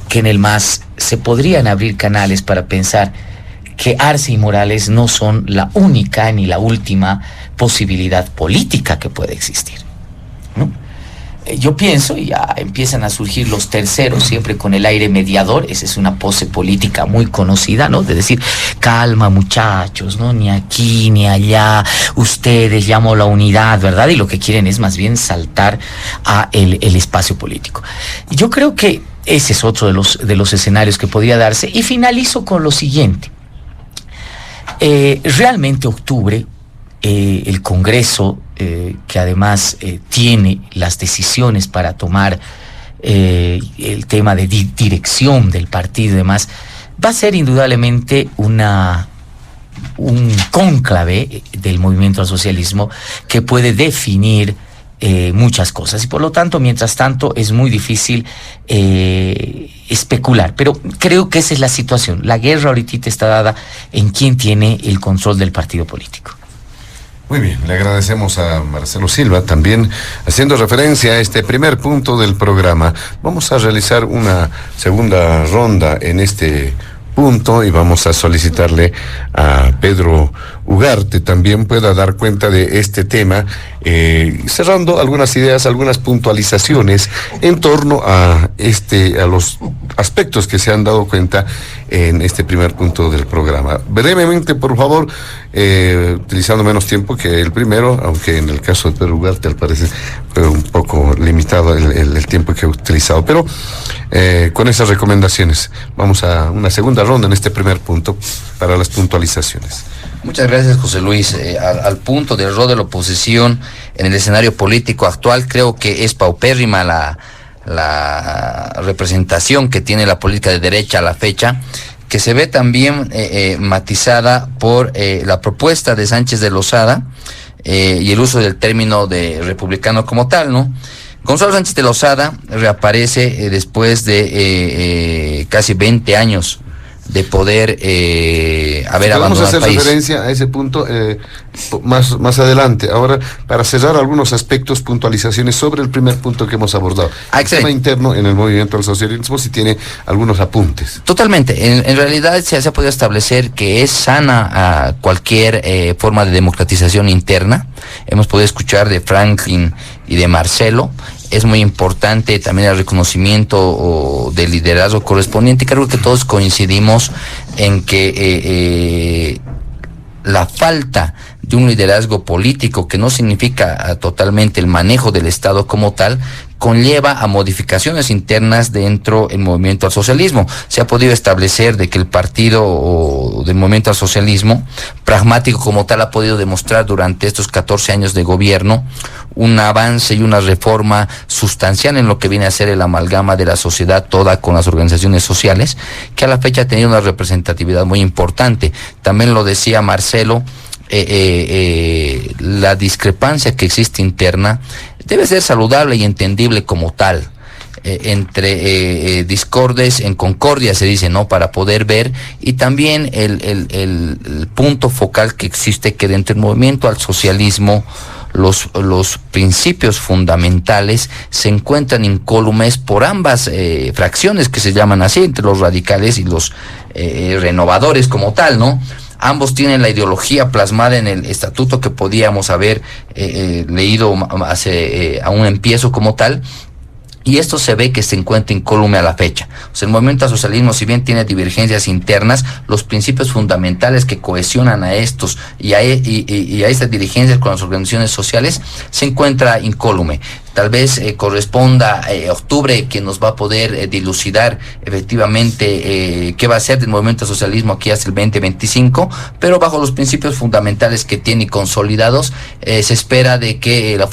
que en el MAS se podrían abrir canales para pensar que Arce y Morales no son la única ni la última posibilidad política que puede existir, ¿no? Yo pienso, y ya empiezan a surgir los terceros, siempre con el aire mediador. Esa es una pose política muy conocida, ¿no? De decir, calma muchachos, ¿no? Ni aquí ni allá, ustedes, llamo a la unidad, ¿verdad? Y lo que quieren es más bien saltar a el espacio político. Yo creo que ese es otro de los escenarios que podría darse. Y finalizo con lo siguiente. Realmente octubre, el Congreso, que además tiene las decisiones para tomar el tema de dirección del partido y demás, va a ser indudablemente un cónclave del movimiento al socialismo que puede definir muchas cosas, y por lo tanto, mientras tanto, es muy difícil especular, pero creo que esa es la situación. La guerra ahorita está dada en quién tiene el control del partido político. Muy bien, le agradecemos a Marcelo Silva, también haciendo referencia a este primer punto del programa. Vamos a realizar una segunda ronda en este punto y vamos a solicitarle a Pedro Ugarte también pueda dar cuenta de este tema, cerrando algunas ideas, algunas puntualizaciones en torno a los aspectos que se han dado cuenta en este primer punto del programa. Brevemente, por favor, utilizando menos tiempo que el primero, aunque en el caso de Pedro Ugarte al parecer fue un poco limitado el tiempo que ha utilizado, pero con esas recomendaciones vamos a una segunda ronda en este primer punto para las puntualizaciones. Muchas gracias, José Luis. Al punto del rol de la oposición en el escenario político actual, creo que es paupérrima la representación que tiene la política de derecha a la fecha, que se ve también matizada por la propuesta de Sánchez de Lozada y el uso del término de republicano como tal, ¿no? Gonzalo Sánchez de Lozada reaparece después de casi 20 años de poder haber abandonado el país. Vamos a hacer referencia a ese punto más adelante. Ahora, para cerrar algunos aspectos, puntualizaciones sobre el primer punto que hemos abordado. El tema interno en el movimiento del socialismo, si tiene algunos apuntes. Totalmente. En realidad se ha podido establecer que es sana cualquier forma de democratización interna. Hemos podido escuchar de Franklin y de Marcelo. Es muy importante también el reconocimiento del liderazgo correspondiente. Creo que todos coincidimos en que la falta de un liderazgo político, que no significa totalmente el manejo del Estado como tal, conlleva a modificaciones internas dentro del movimiento al socialismo. Se ha podido establecer de que el partido del movimiento al socialismo, pragmático como tal, ha podido demostrar durante estos 14 años de gobierno un avance y una reforma sustancial en lo que viene a ser el amalgama de la sociedad toda con las organizaciones sociales, que a la fecha ha tenido una representatividad muy importante. También lo decía Marcelo, la discrepancia que existe interna debe ser saludable y entendible como tal. Entre discordes en concordia, se dice, ¿no? Para poder ver, y también el punto focal que existe, que dentro del movimiento al socialismo los principios fundamentales se encuentran incólumes por ambas fracciones, que se llaman así, entre los radicales y los renovadores como tal, ¿no? Ambos tienen la ideología plasmada en el estatuto que podíamos haber leído a un empiezo como tal. Y esto se ve que se encuentra incólume a la fecha. O sea, el movimiento al socialismo, si bien tiene divergencias internas, los principios fundamentales que cohesionan a estos y a estas dirigencias con las organizaciones sociales se encuentra incólume. Tal vez corresponda octubre, que nos va a poder dilucidar efectivamente qué va a ser del movimiento al socialismo aquí hasta el 2025, pero bajo los principios fundamentales que tiene y consolidados, se espera de que la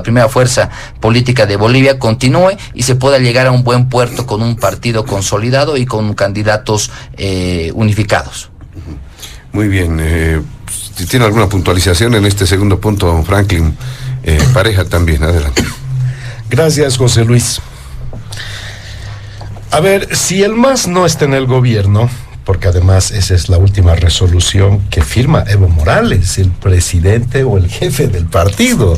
primera fuerza política de Bolivia continúe y se pueda llegar a un buen puerto con un partido consolidado y con candidatos unificados. Muy bien. Si tiene alguna puntualización en este segundo punto, don Franklin, Pareja también, adelante. Gracias, José Luis. A ver, si el MAS no está en el gobierno, porque además esa es la última resolución que firma Evo Morales, el presidente o el jefe del partido.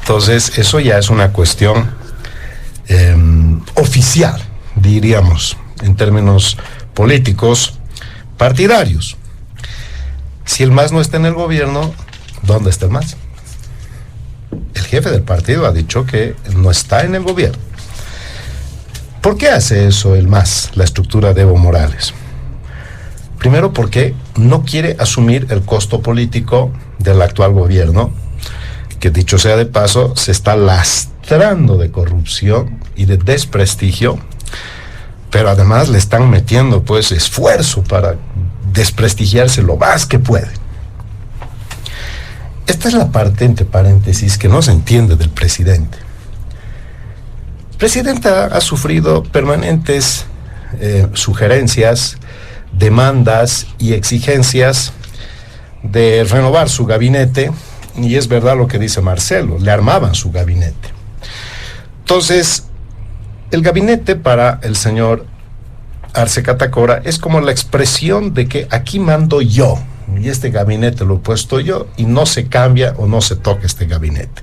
Entonces, eso ya es una cuestión oficial, diríamos, en términos políticos, partidarios. Si el MAS no está en el gobierno, ¿dónde está el MAS? El jefe del partido ha dicho que no está en el gobierno. ¿Por qué hace eso el MAS, la estructura de Evo Morales? Primero, porque no quiere asumir el costo político del actual gobierno, que dicho sea de paso, se está lastrando de corrupción y de desprestigio, pero además le están metiendo pues esfuerzo para desprestigiarse lo más que puede. Esta es la parte, entre paréntesis, que no se entiende del presidente. El presidente ha sufrido permanentes sugerencias, demandas y exigencias de renovar su gabinete, y es verdad lo que dice Marcelo, le armaban su gabinete. Entonces, el gabinete para el señor Arce Catacora es como la expresión de que aquí mando yo, y este gabinete lo he puesto yo, y no se cambia o no se toca este gabinete.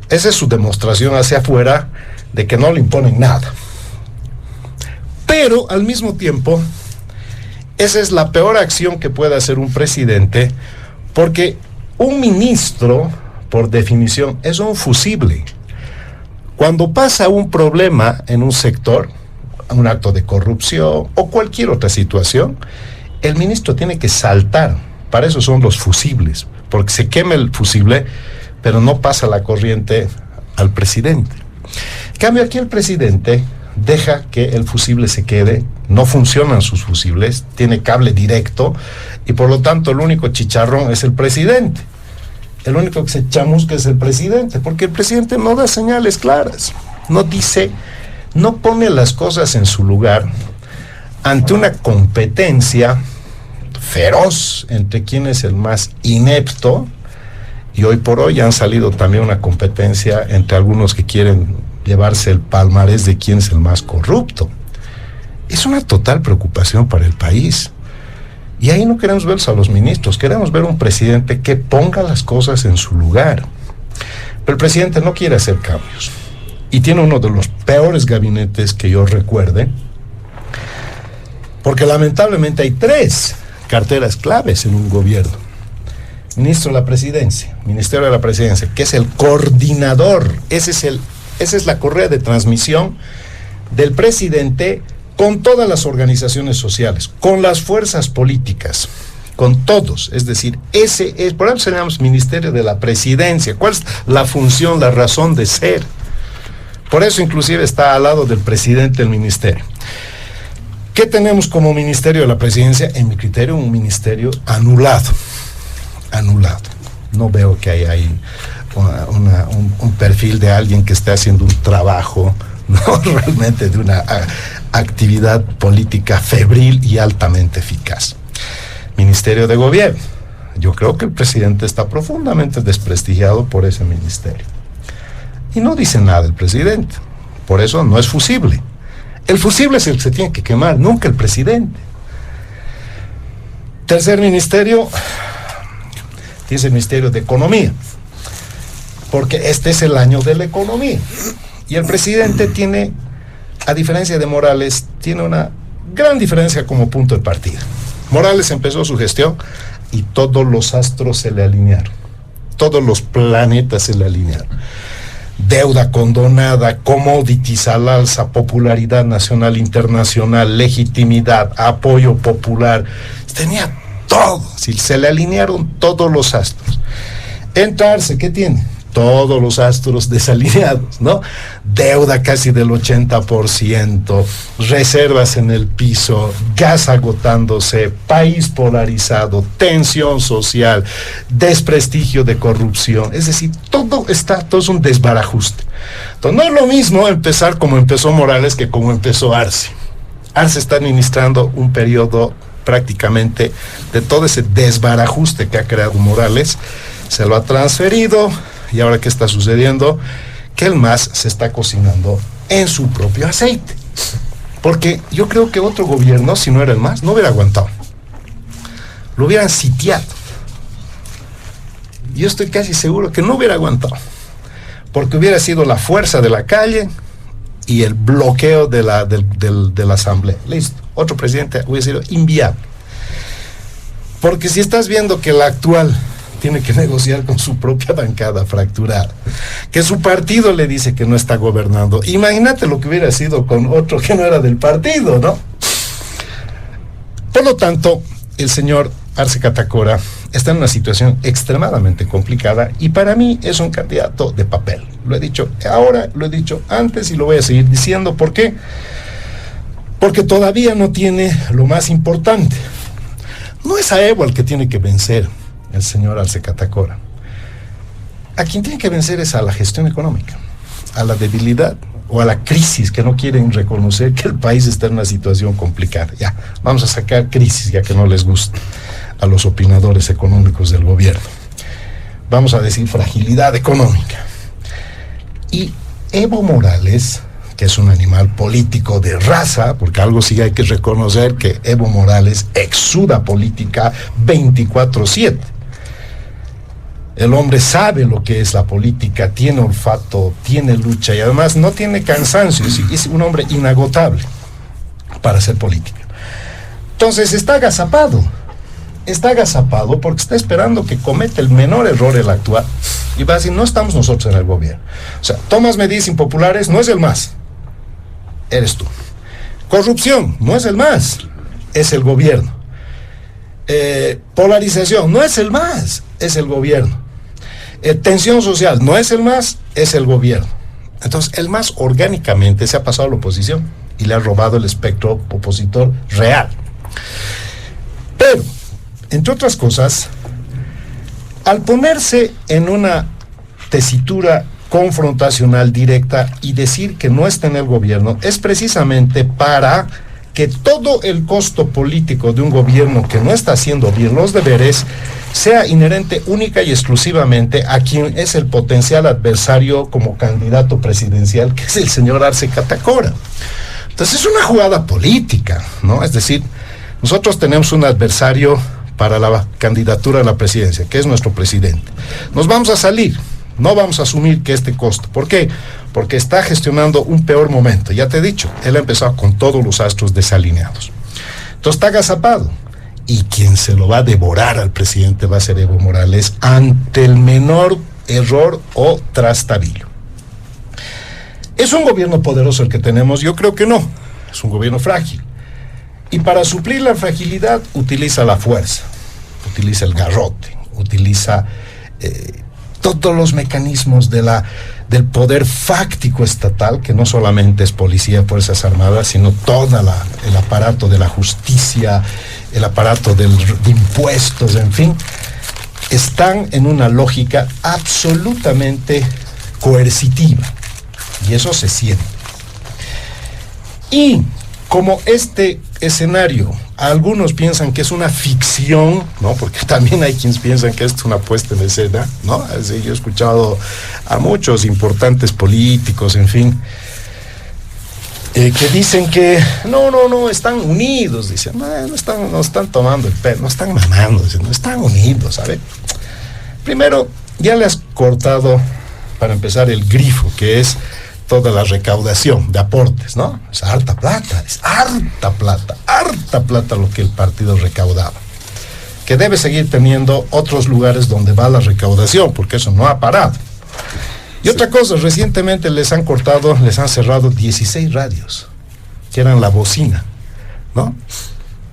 Esa es su demostración hacia afuera de que no le imponen nada. Pero al mismo tiempo, esa es la peor acción que puede hacer un presidente, porque un ministro, por definición, es un fusible. Cuando pasa un problema en un sector, un acto de corrupción o cualquier otra situación, el ministro tiene que saltar. Para eso son los fusibles, porque se quema el fusible, pero no pasa la corriente al presidente. En cambio, aquí el presidente deja que el fusible se quede, no funcionan sus fusibles, tiene cable directo, y por lo tanto el único chicharrón es el presidente. El único que se chamusca es el presidente, porque el presidente no da señales claras, no dice, no pone las cosas en su lugar ante una competencia feroz entre quién es el más inepto, y hoy por hoy han salido también una competencia entre algunos que quieren llevarse el palmarés de quién es el más corrupto. Es una total preocupación para el país. Y ahí no queremos ver a los ministros, queremos ver un presidente que ponga las cosas en su lugar. Pero el presidente no quiere hacer cambios. Y tiene uno de los peores gabinetes que yo recuerde, porque lamentablemente hay 3 carteras claves en un gobierno. Ministro de la Presidencia, Ministerio de la Presidencia, que es el coordinador, esa es la correa de transmisión del presidente con todas las organizaciones sociales, con las fuerzas políticas, con todos. Es decir, por eso se llama Ministerio de la Presidencia. ¿Cuál es la función, la razón de ser? Por eso inclusive está al lado del presidente del ministerio. ¿Qué tenemos como ministerio de la presidencia? En mi criterio, un ministerio anulado. Anulado. No veo que haya ahí un perfil de alguien que esté haciendo un trabajo, no realmente de una actividad política febril y altamente eficaz. Ministerio de Gobierno. Yo creo que el presidente está profundamente desprestigiado por ese ministerio. Y no dice nada el presidente. Por eso no es fusible. El fusible es el que se tiene que quemar, nunca el presidente. Tercer ministerio, es el Ministerio de Economía. Porque este es el año de la economía. Y el presidente tiene, a diferencia de Morales, tiene una gran diferencia como punto de partida. Morales empezó su gestión y todos los astros se le alinearon. Todos los planetas se le alinearon. Deuda condonada, commodities al alza, popularidad nacional, internacional, legitimidad, apoyo popular. Tenía todo. Se le alinearon todos los astros. Entrarse, ¿qué tiene? Todos los astros desalineados, ¿no? Deuda casi del 80%, reservas en el piso, gas agotándose, país polarizado, tensión social, desprestigio de corrupción. Es decir, todo es un desbarajuste. Entonces, no es lo mismo empezar como empezó Morales que como empezó Arce. Arce está administrando un periodo prácticamente de todo ese desbarajuste que ha creado Morales, se lo ha transferido. Y ahora, ¿qué está sucediendo? Que el MAS se está cocinando en su propio aceite. Porque yo creo que otro gobierno, si no era el MAS, no hubiera aguantado. Lo hubieran sitiado. Yo estoy casi seguro que no hubiera aguantado. Porque hubiera sido la fuerza de la calle y el bloqueo de la asamblea. Listo. Otro presidente hubiera sido inviable. Porque si estás viendo que la actual tiene que negociar con su propia bancada fracturada, que su partido le dice que no está gobernando, imagínate lo que hubiera sido con otro que no era del partido, ¿no? Por lo tanto, el señor Arce Catacora está en una situación extremadamente complicada y para mí es un candidato de papel. Lo he dicho ahora, lo he dicho antes y lo voy a seguir diciendo. ¿Por qué? Porque todavía no tiene lo más importante. No es a Evo al que tiene que vencer el señor Arce Catacora. A quien tiene que vencer es a la gestión económica, a la debilidad o a la crisis, que no quieren reconocer que el país está en una situación complicada. Ya, vamos a sacar crisis, ya que no les gusta a los opinadores económicos del gobierno. Vamos a decir fragilidad económica. Y Evo Morales, que es un animal político de raza, porque algo sí hay que reconocer, que Evo Morales exuda política 24/7. El hombre sabe lo que es la política, tiene olfato, tiene lucha y además no tiene cansancio, es un hombre inagotable para hacer política. Entonces está agazapado porque está esperando que cometa el menor error el actual y va a decir, no estamos nosotros en el gobierno. O sea, tomas medidas impopulares, no es el MAS, eres tú. Corrupción, no es el MAS, es el gobierno. Polarización, no es el MAS, es el gobierno. Tensión social, no es el MAS, es el gobierno. Entonces, el MAS orgánicamente se ha pasado a la oposición y le ha robado el espectro opositor real. Pero, entre otras cosas, al ponerse en una tesitura confrontacional directa y decir que no está en el gobierno, es precisamente para que todo el costo político de un gobierno que no está haciendo bien los deberes sea inherente única y exclusivamente a quien es el potencial adversario como candidato presidencial, que es el señor Arce Catacora. Entonces es una jugada política, ¿no? Es decir, nosotros tenemos un adversario para la candidatura a la presidencia, que es nuestro presidente. Nos vamos a salir, no vamos a asumir que este costo. ¿Por qué? Porque está gestionando un peor momento. Ya te he dicho, él ha empezado con todos los astros desalineados. Entonces está agazapado. Y quien se lo va a devorar al presidente va a ser Evo Morales ante el menor error o trastabilo. ¿Es un gobierno poderoso el que tenemos? Yo creo que no. Es un gobierno frágil. Y para suplir la fragilidad utiliza la fuerza, utiliza el garrote, utiliza todos los mecanismos de del poder fáctico estatal, que no solamente es policía, Fuerzas Armadas, sino todo el aparato de la justicia, el aparato de impuestos, en fin, están en una lógica absolutamente coercitiva, y eso se siente. Y como este escenario, algunos piensan que es una ficción, ¿no? Porque también hay quienes piensan que esto es una puesta en escena, ¿no? Así, yo he escuchado a muchos importantes políticos, en fin, que dicen que no, están unidos, dicen, no están tomando el pelo, no están mamando, dicen, no están unidos, ¿sabes? Primero, ya le has cortado, para empezar, el grifo, que es toda la recaudación de aportes, ¿no? Es harta plata lo que el partido recaudaba, que debe seguir teniendo otros lugares donde va la recaudación, porque eso no ha parado. Y otra cosa, recientemente les han cerrado 16 radios, que eran la bocina, ¿no?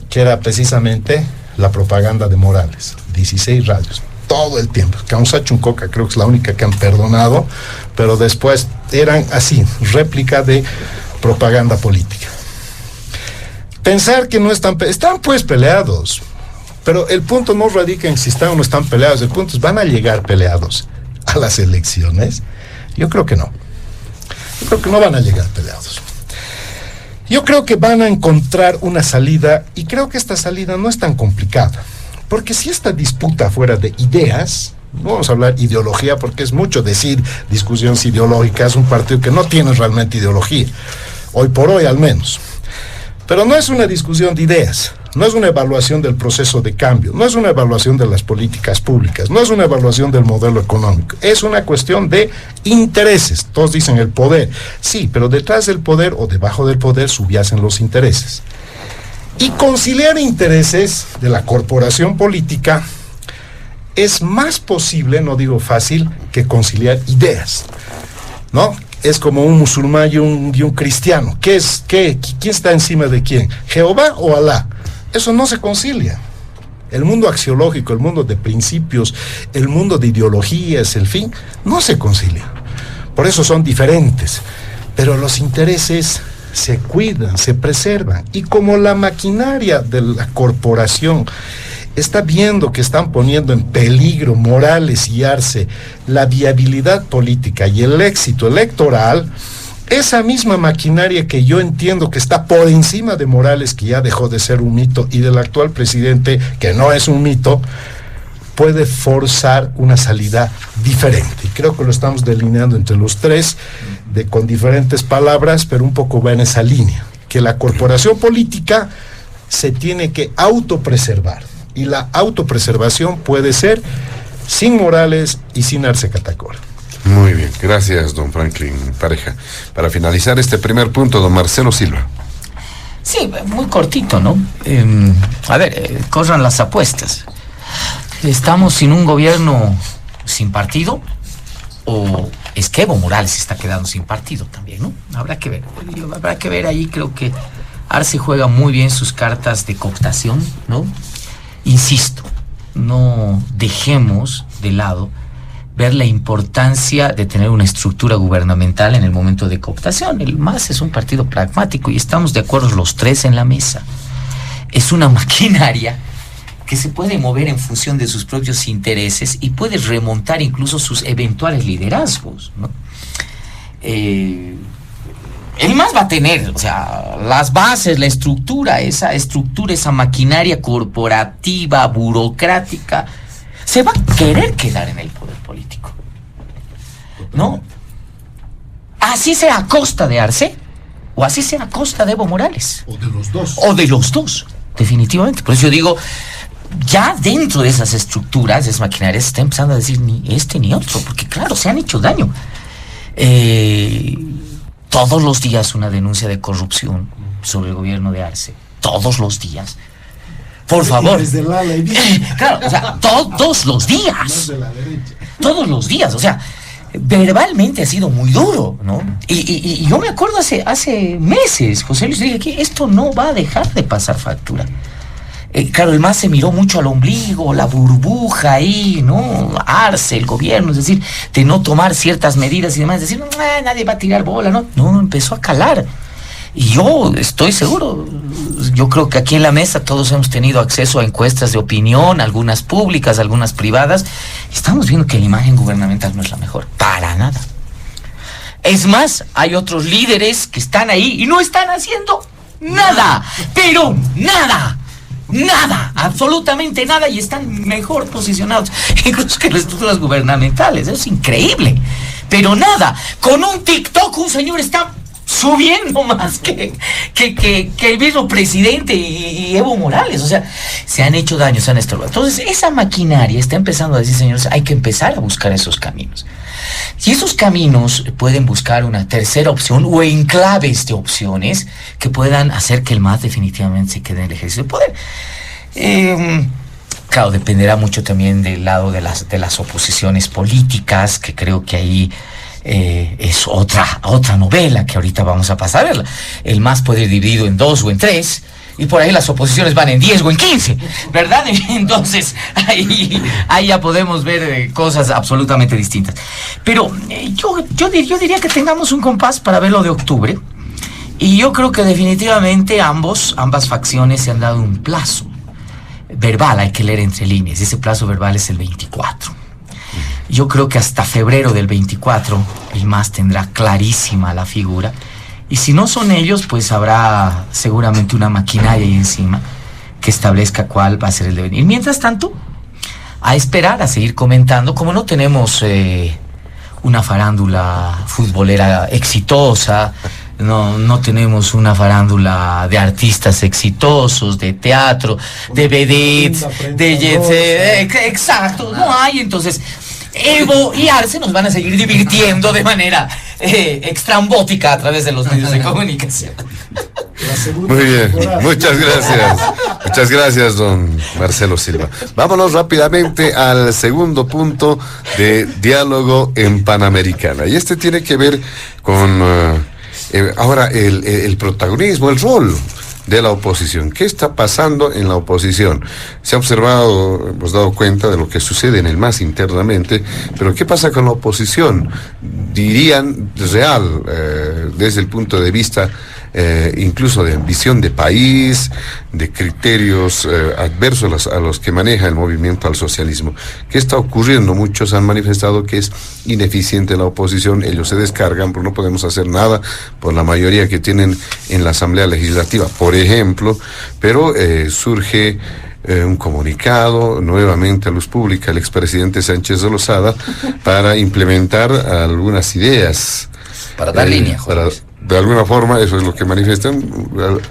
Que era precisamente la propaganda de Morales. 16 radios, todo el tiempo. Causa Chuncoca creo que es la única que han perdonado, pero después eran así, réplica de propaganda política. Pensar que no están pues peleados, pero el punto no radica en si están o no están peleados, el punto es, ¿van a llegar peleados a las elecciones? Yo creo que no. Yo creo que no van a llegar peleados. Yo creo que van a encontrar una salida, y creo que esta salida no es tan complicada, porque si esta disputa fuera de ideas, no vamos a hablar ideología porque es mucho decir discusiones ideológicas, un partido que no tiene realmente ideología, hoy por hoy al menos. Pero no es una discusión de ideas, no es una evaluación del proceso de cambio, no es una evaluación de las políticas públicas, no es una evaluación del modelo económico, es una cuestión de intereses. Todos dicen el poder, sí, pero detrás del poder o debajo del poder subyacen los intereses. Y conciliar intereses de la corporación política es más posible, no digo fácil, que conciliar ideas, ¿no? Es como un musulmán y un cristiano. ¿Quién está encima de quién? ¿Jehová o Alá? Eso no se concilia. El mundo axiológico, el mundo de principios, el mundo de ideologías, el fin, no se concilia. Por eso son diferentes. Pero los intereses se cuidan, se preservan. Y como la maquinaria de la corporación está viendo que están poniendo en peligro Morales y Arce la viabilidad política y el éxito electoral, esa misma maquinaria que yo entiendo que está por encima de Morales, que ya dejó de ser un mito, y del actual presidente, que no es un mito, puede forzar una salida diferente. Y creo que lo estamos delineando entre los tres, con diferentes palabras, pero un poco va en esa línea, que la corporación política se tiene que autopreservar. Y la autopreservación puede ser sin Morales y sin Arce Catacora. Muy bien, gracias, don Franklin Pareja. Para finalizar este primer punto, don Marcelo Silva. Sí, muy cortito, ¿no? Corran las apuestas. ¿Estamos sin un gobierno sin partido? ¿O es que Evo Morales está quedando sin partido también, ¿no? Habrá que ver ahí. Creo que Arce juega muy bien sus cartas de cooptación, ¿no? Insisto, no dejemos de lado ver la importancia de tener una estructura gubernamental en el momento de cooptación. El MAS es un partido pragmático y estamos de acuerdo los tres en la mesa. Es una maquinaria que se puede mover en función de sus propios intereses y puede remontar incluso sus eventuales liderazgos, ¿no? El MAS va a tener, o sea, las bases, la estructura, esa maquinaria corporativa, burocrática, se va a querer quedar en el poder político, ¿no? Así sea a costa de Arce, o así sea a costa de Evo Morales. O de los dos. O de los dos, definitivamente. Por eso yo digo, ya dentro de esas estructuras, de esas maquinarias, se está empezando a decir ni este ni otro, porque claro, se han hecho daño. Todos los días una denuncia de corrupción sobre el gobierno de Arce. Todos los días. Por favor. Desde la ley. Claro, o sea, todos los días. Todos los días, o sea, verbalmente ha sido muy duro, ¿no? Y yo me acuerdo hace meses, José Luis, dije que esto no va a dejar de pasar factura. Claro, el MAS se miró mucho al ombligo, la burbuja ahí, ¿no? Arce, el gobierno, es decir, de no tomar ciertas medidas y demás, es decir, nadie va a tirar bola, ¿no? No, empezó a calar. Y yo estoy seguro, yo creo que aquí en la mesa todos hemos tenido acceso a encuestas de opinión, algunas públicas, algunas privadas, y estamos viendo que la imagen gubernamental no es la mejor, para nada. Es más, hay otros líderes que están ahí y no están haciendo nada, pero nada. Nada, absolutamente nada, y están mejor posicionados incluso que las estructuras gubernamentales. Eso es increíble, pero nada. Con un TikTok un señor está subiendo más que el mismo presidente y Evo Morales. O sea, se han hecho daños, se han estorbado. Entonces esa maquinaria está empezando a decir, señores, hay que empezar a buscar esos caminos. Y esos caminos pueden buscar una tercera opción o enclaves de opciones que puedan hacer que el MAS definitivamente se quede en el ejercicio del poder. Claro, dependerá mucho también del lado de las oposiciones políticas, que creo que ahí es otra novela que ahorita vamos a pasar a verla. El MAS puede ir dividido en 2 o en 3, y por ahí las oposiciones van en 10 o en 15, ¿verdad? Entonces, ahí ya podemos ver cosas absolutamente distintas. Pero yo diría que tengamos un compás para ver lo de octubre, y yo creo que definitivamente ambas facciones se han dado un plazo verbal, hay que leer entre líneas, ese plazo verbal es el 24. Yo creo que hasta febrero del 24 el MAS tendrá clarísima la figura. Y si no son ellos, pues habrá seguramente una maquinaria ahí encima que establezca cuál va a ser el devenir. Mientras tanto, a esperar, a seguir comentando. Como no tenemos una farándula futbolera exitosa, no tenemos una farándula de artistas exitosos, de teatro, de vedettes, de jet set, exacto, no hay. Entonces, Evo y Arce nos van a seguir divirtiendo de manera extrambótica a través de los medios de comunicación. Muy bien, muchas gracias. Muchas gracias, don Marcelo Silva. Vámonos rápidamente al segundo punto de diálogo en Panamericana. Y este tiene que ver con ahora el protagonismo, el rol de la oposición. ¿Qué está pasando en la oposición? Se ha observado, hemos dado cuenta de lo que sucede en el MAS internamente, pero ¿qué pasa con la oposición? Dirían real, desde el punto de vista incluso de visión de país, de criterios adversos a los que maneja el movimiento al socialismo. ¿Qué está ocurriendo? Muchos han manifestado que es ineficiente la oposición, ellos se descargan, pero no podemos hacer nada por la mayoría que tienen en la Asamblea Legislativa, por ejemplo, pero surge un comunicado nuevamente a luz pública el expresidente Sánchez de Lozada para implementar algunas ideas. Para dar línea, de alguna forma, eso es lo que manifiestan,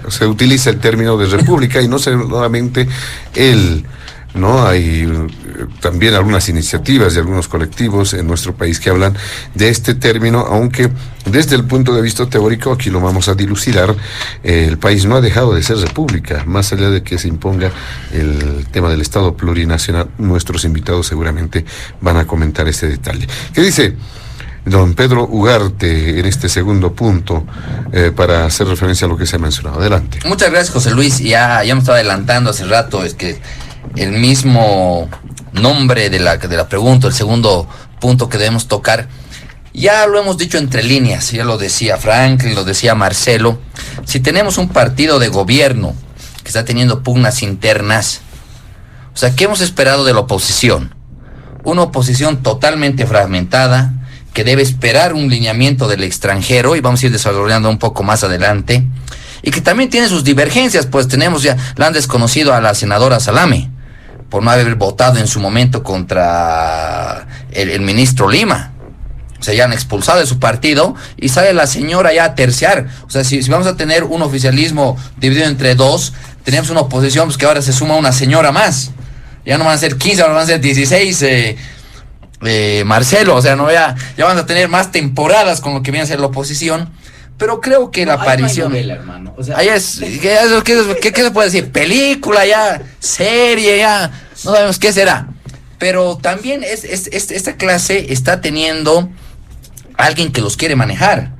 se utiliza el término de república y no solamente él, ¿no? Hay también algunas iniciativas de algunos colectivos en nuestro país que hablan de este término, aunque desde el punto de vista teórico, aquí lo vamos a dilucidar, el país no ha dejado de ser república, más allá de que se imponga el tema del Estado plurinacional. Nuestros invitados seguramente van a comentar este detalle. ¿Qué dice don Pedro Ugarte en este segundo punto para hacer referencia a lo que se ha mencionado? Adelante. Muchas gracias, José Luis. Ya me estaba adelantando hace rato, es que el mismo nombre de la pregunta, el segundo punto que debemos tocar, ya lo hemos dicho entre líneas, ya lo decía Franklin, lo decía Marcelo. Si tenemos un partido de gobierno que está teniendo pugnas internas, o sea, ¿qué hemos esperado de la oposición? Una oposición totalmente fragmentada, que debe esperar un lineamiento del extranjero, y vamos a ir desarrollando un poco más adelante, y que también tiene sus divergencias, pues tenemos ya, la han desconocido a la senadora Salame, por no haber votado en su momento contra el ministro Lima. O sea, ya han expulsado de su partido, y sale la señora ya a terciar. O sea, si vamos a tener un oficialismo dividido entre dos, tenemos una oposición pues, que ahora se suma una señora más. Ya no van a ser 15, ahora van a ser 16, Marcelo, o sea, ya van a tener más temporadas con lo que viene a ser la oposición, pero creo que la aparición... No hay novela, hermano. O sea, ahí es, ¿qué se puede decir? Película ya, serie ya, no sabemos qué será. Pero también esta clase está teniendo alguien que los quiere manejar,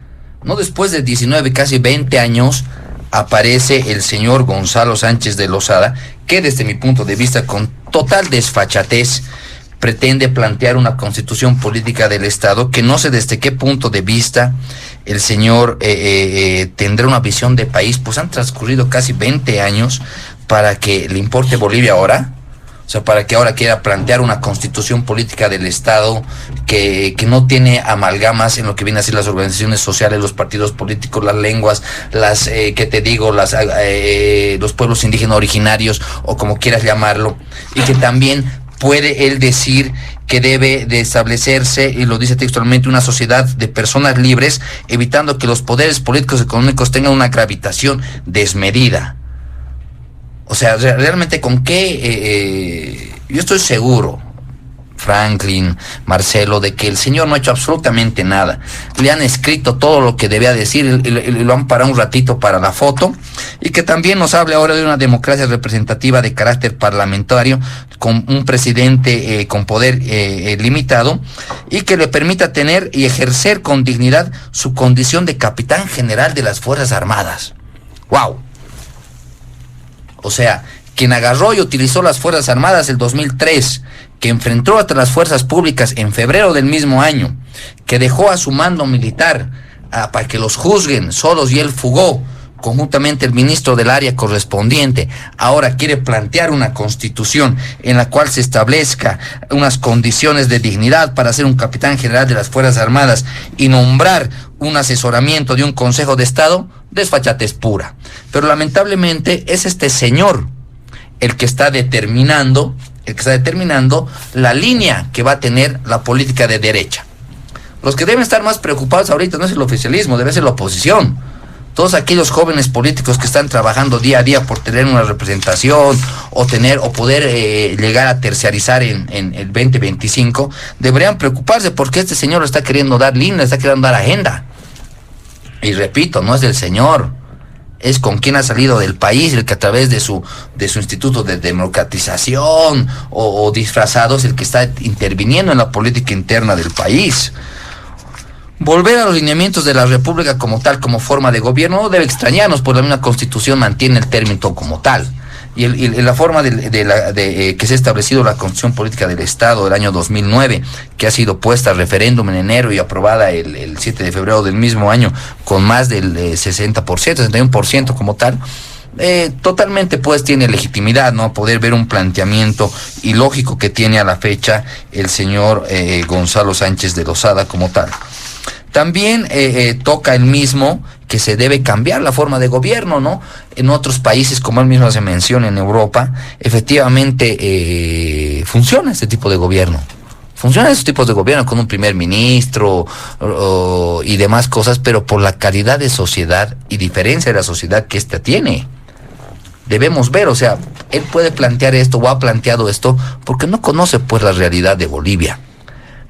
¿no? Después de 19, casi 20 años, aparece el señor Gonzalo Sánchez de Lozada, que desde mi punto de vista, con total desfachatez, pretende plantear una constitución política del Estado que no sé desde qué punto de vista el señor tendrá una visión de país. Pues han transcurrido casi 20 años para que le importe Bolivia ahora. O sea, para que ahora quiera plantear una constitución política del Estado que no tiene amalgamas en lo que vienen a ser las organizaciones sociales, los partidos políticos, las lenguas, los pueblos indígenas originarios, o como quieras llamarlo, y que también puede él decir que debe de establecerse, y lo dice textualmente, una sociedad de personas libres, evitando que los poderes políticos y económicos tengan una gravitación desmedida. O sea, realmente con qué... yo estoy seguro, Franklin, Marcelo, de que el señor no ha hecho absolutamente nada. Le han escrito todo lo que debía decir y lo han parado un ratito para la foto, y que también nos hable ahora de una democracia representativa de carácter parlamentario, con un presidente con poder limitado, y que le permita tener y ejercer con dignidad su condición de capitán general de las Fuerzas Armadas. ¡Wow! O sea, quien agarró y utilizó las Fuerzas Armadas el 2003, que enfrentó a las fuerzas públicas en febrero del mismo año, que dejó a su mando militar para que los juzguen solos y él fugó, conjuntamente el ministro del área correspondiente, ahora quiere plantear una constitución en la cual se establezca unas condiciones de dignidad para ser un capitán general de las Fuerzas Armadas y nombrar un asesoramiento de un Consejo de Estado. Desfachatez pura. Pero lamentablemente es este señor el que está determinando la línea que va a tener la política de derecha. Los que deben estar más preocupados ahorita no es el oficialismo, debe ser la oposición. Todos aquellos jóvenes políticos que están trabajando día a día por tener una representación o poder llegar a terciarizar en el 2025, deberían preocuparse, porque este señor lo está queriendo dar línea, está queriendo dar agenda. Y repito, no es del señor, es con quien ha salido del país, el que a través de su instituto de democratización o disfrazados, el que está interviniendo en la política interna del país. Volver a los lineamientos de la República como tal, como forma de gobierno, no debe extrañarnos, pues la misma Constitución mantiene el término como tal. Y la forma que se ha establecido la Constitución Política del Estado del año 2009, que ha sido puesta a referéndum en enero y aprobada el 7 de febrero del mismo año con más del 60%, 61% como tal, totalmente pues tiene legitimidad, ¿no? Poder ver un planteamiento ilógico que tiene a la fecha el señor Gonzalo Sánchez de Lozada como tal. También toca el mismo que se debe cambiar la forma de gobierno, ¿no? En otros países, como él mismo se menciona, en Europa, efectivamente funciona este tipo de gobierno. Funcionan esos tipos de gobierno con un primer ministro y demás cosas, pero por la calidad de sociedad y diferencia de la sociedad que ésta tiene. Debemos ver, o sea, él puede plantear esto o ha planteado esto porque no conoce pues la realidad de Bolivia.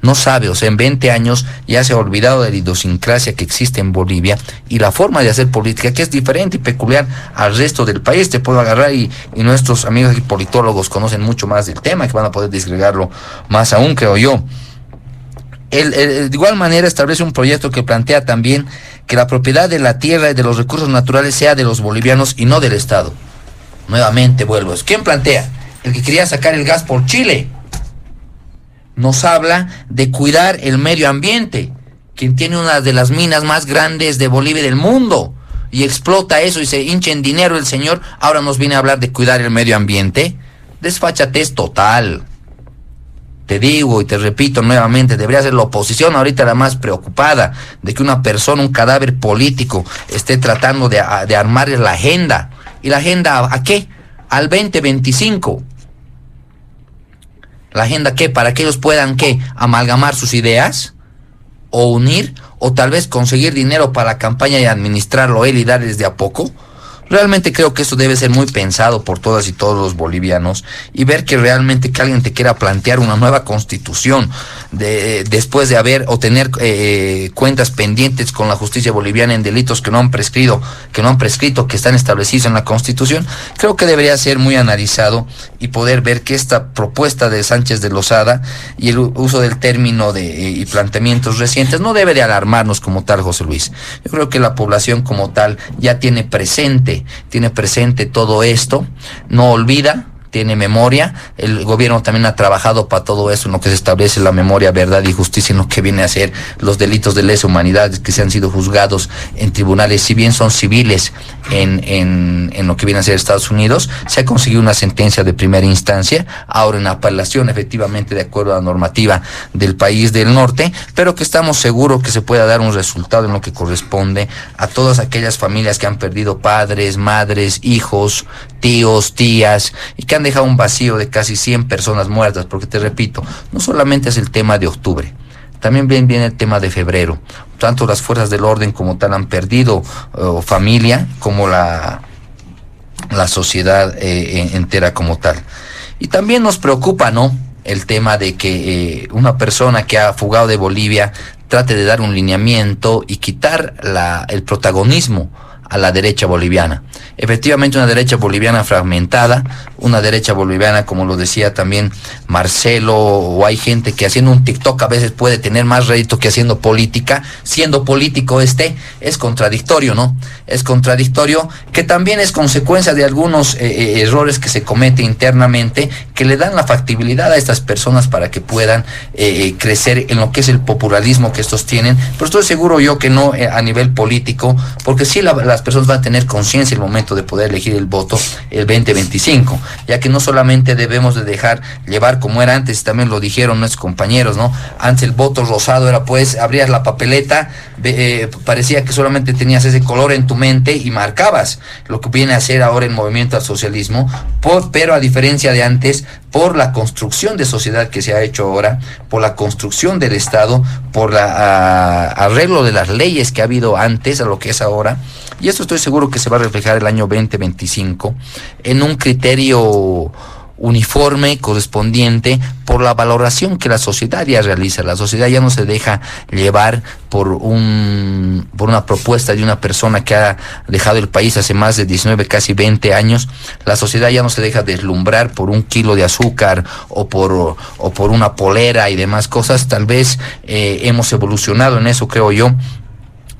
No sabe, o sea, en 20 años ya se ha olvidado de la idiosincrasia que existe en Bolivia y la forma de hacer política, que es diferente y peculiar al resto del país. Te puedo agarrar y nuestros amigos politólogos conocen mucho más del tema, que van a poder disgregarlo más aún, creo yo. Él, de igual manera, establece un proyecto que plantea también que la propiedad de la tierra y de los recursos naturales sea de los bolivianos y no del Estado. Nuevamente vuelvo. ¿Quién plantea? El que quería sacar el gas por Chile. Nos habla de cuidar el medio ambiente, quien tiene una de las minas más grandes de Bolivia y del mundo, y explota eso y se hincha en dinero el señor. Ahora nos viene a hablar de cuidar el medio ambiente. Desfachatez total. Te digo y te repito nuevamente, debería ser la oposición ahorita la más preocupada de que una persona, un cadáver político, esté tratando de armar la agenda. ¿Y la agenda a qué? Al 2025. ¿La agenda qué? Para que ellos puedan, ¿qué? Amalgamar sus ideas, o unir, o tal vez conseguir dinero para la campaña y administrarlo él y darles de a poco. Realmente creo que esto debe ser muy pensado por todas y todos los bolivianos y ver que realmente que alguien te quiera plantear una nueva constitución después de haber o tener cuentas pendientes con la justicia boliviana en delitos que no han prescrito, que están establecidos en la Constitución, creo que debería ser muy analizado y poder ver que esta propuesta de Sánchez de Lozada y el uso del término y planteamientos recientes no debe de alarmarnos como tal, José Luis. Yo creo que la población como tal ya tiene presente todo esto, no olvida, tiene memoria. El gobierno también ha trabajado para todo eso, en lo que se establece la memoria, verdad y justicia, en lo que viene a ser los delitos de lesa humanidad que se han sido juzgados en tribunales, si bien son civiles en lo que viene a ser Estados Unidos, se ha conseguido una sentencia de primera instancia, ahora en apelación, efectivamente, de acuerdo a la normativa del país del norte, pero que estamos seguros que se pueda dar un resultado en lo que corresponde a todas aquellas familias que han perdido padres, madres, hijos, tíos, tías, y que han dejado un vacío de casi 100 personas muertas, porque te repito, no solamente es el tema de octubre, también viene el tema de febrero. Tanto las fuerzas del orden como tal han perdido familia, como la sociedad entera como tal. Y también nos preocupa, ¿no?, el tema de que una persona que ha fugado de Bolivia trate de dar un lineamiento y quitar el protagonismo a la derecha boliviana. Efectivamente, una derecha boliviana fragmentada, una derecha boliviana, como lo decía también Marcelo, o hay gente que haciendo un TikTok a veces puede tener más rédito que haciendo política. Siendo político es contradictorio, ¿no? Es contradictorio, que también es consecuencia de algunos errores que se cometen internamente, que le dan la factibilidad a estas personas para que puedan crecer en lo que es el populismo que estos tienen. Pero estoy seguro yo que no a nivel político, porque sí las personas van a tener conciencia el momento de poder elegir el voto el 2025, ya que no solamente debemos de dejar llevar como era antes, también lo dijeron nuestros compañeros, ¿no? Antes el voto rosado era, pues, abrías la papeleta, parecía que solamente tenías ese color en tu mente y marcabas lo que viene a ser ahora el movimiento al socialismo, pero a diferencia de antes, por la construcción de sociedad que se ha hecho ahora, por la construcción del Estado, por la arreglo de las leyes que ha habido antes a lo que es ahora, y esto estoy seguro que se va a reflejar el año 2025 en un criterio uniforme, correspondiente, por la valoración que la sociedad ya realiza. La sociedad ya no se deja llevar por una propuesta de una persona que ha dejado el país hace más de 19, casi 20 años. La sociedad ya no se deja deslumbrar por un kilo de azúcar o por una polera y demás cosas. Tal vez hemos evolucionado en eso, creo yo.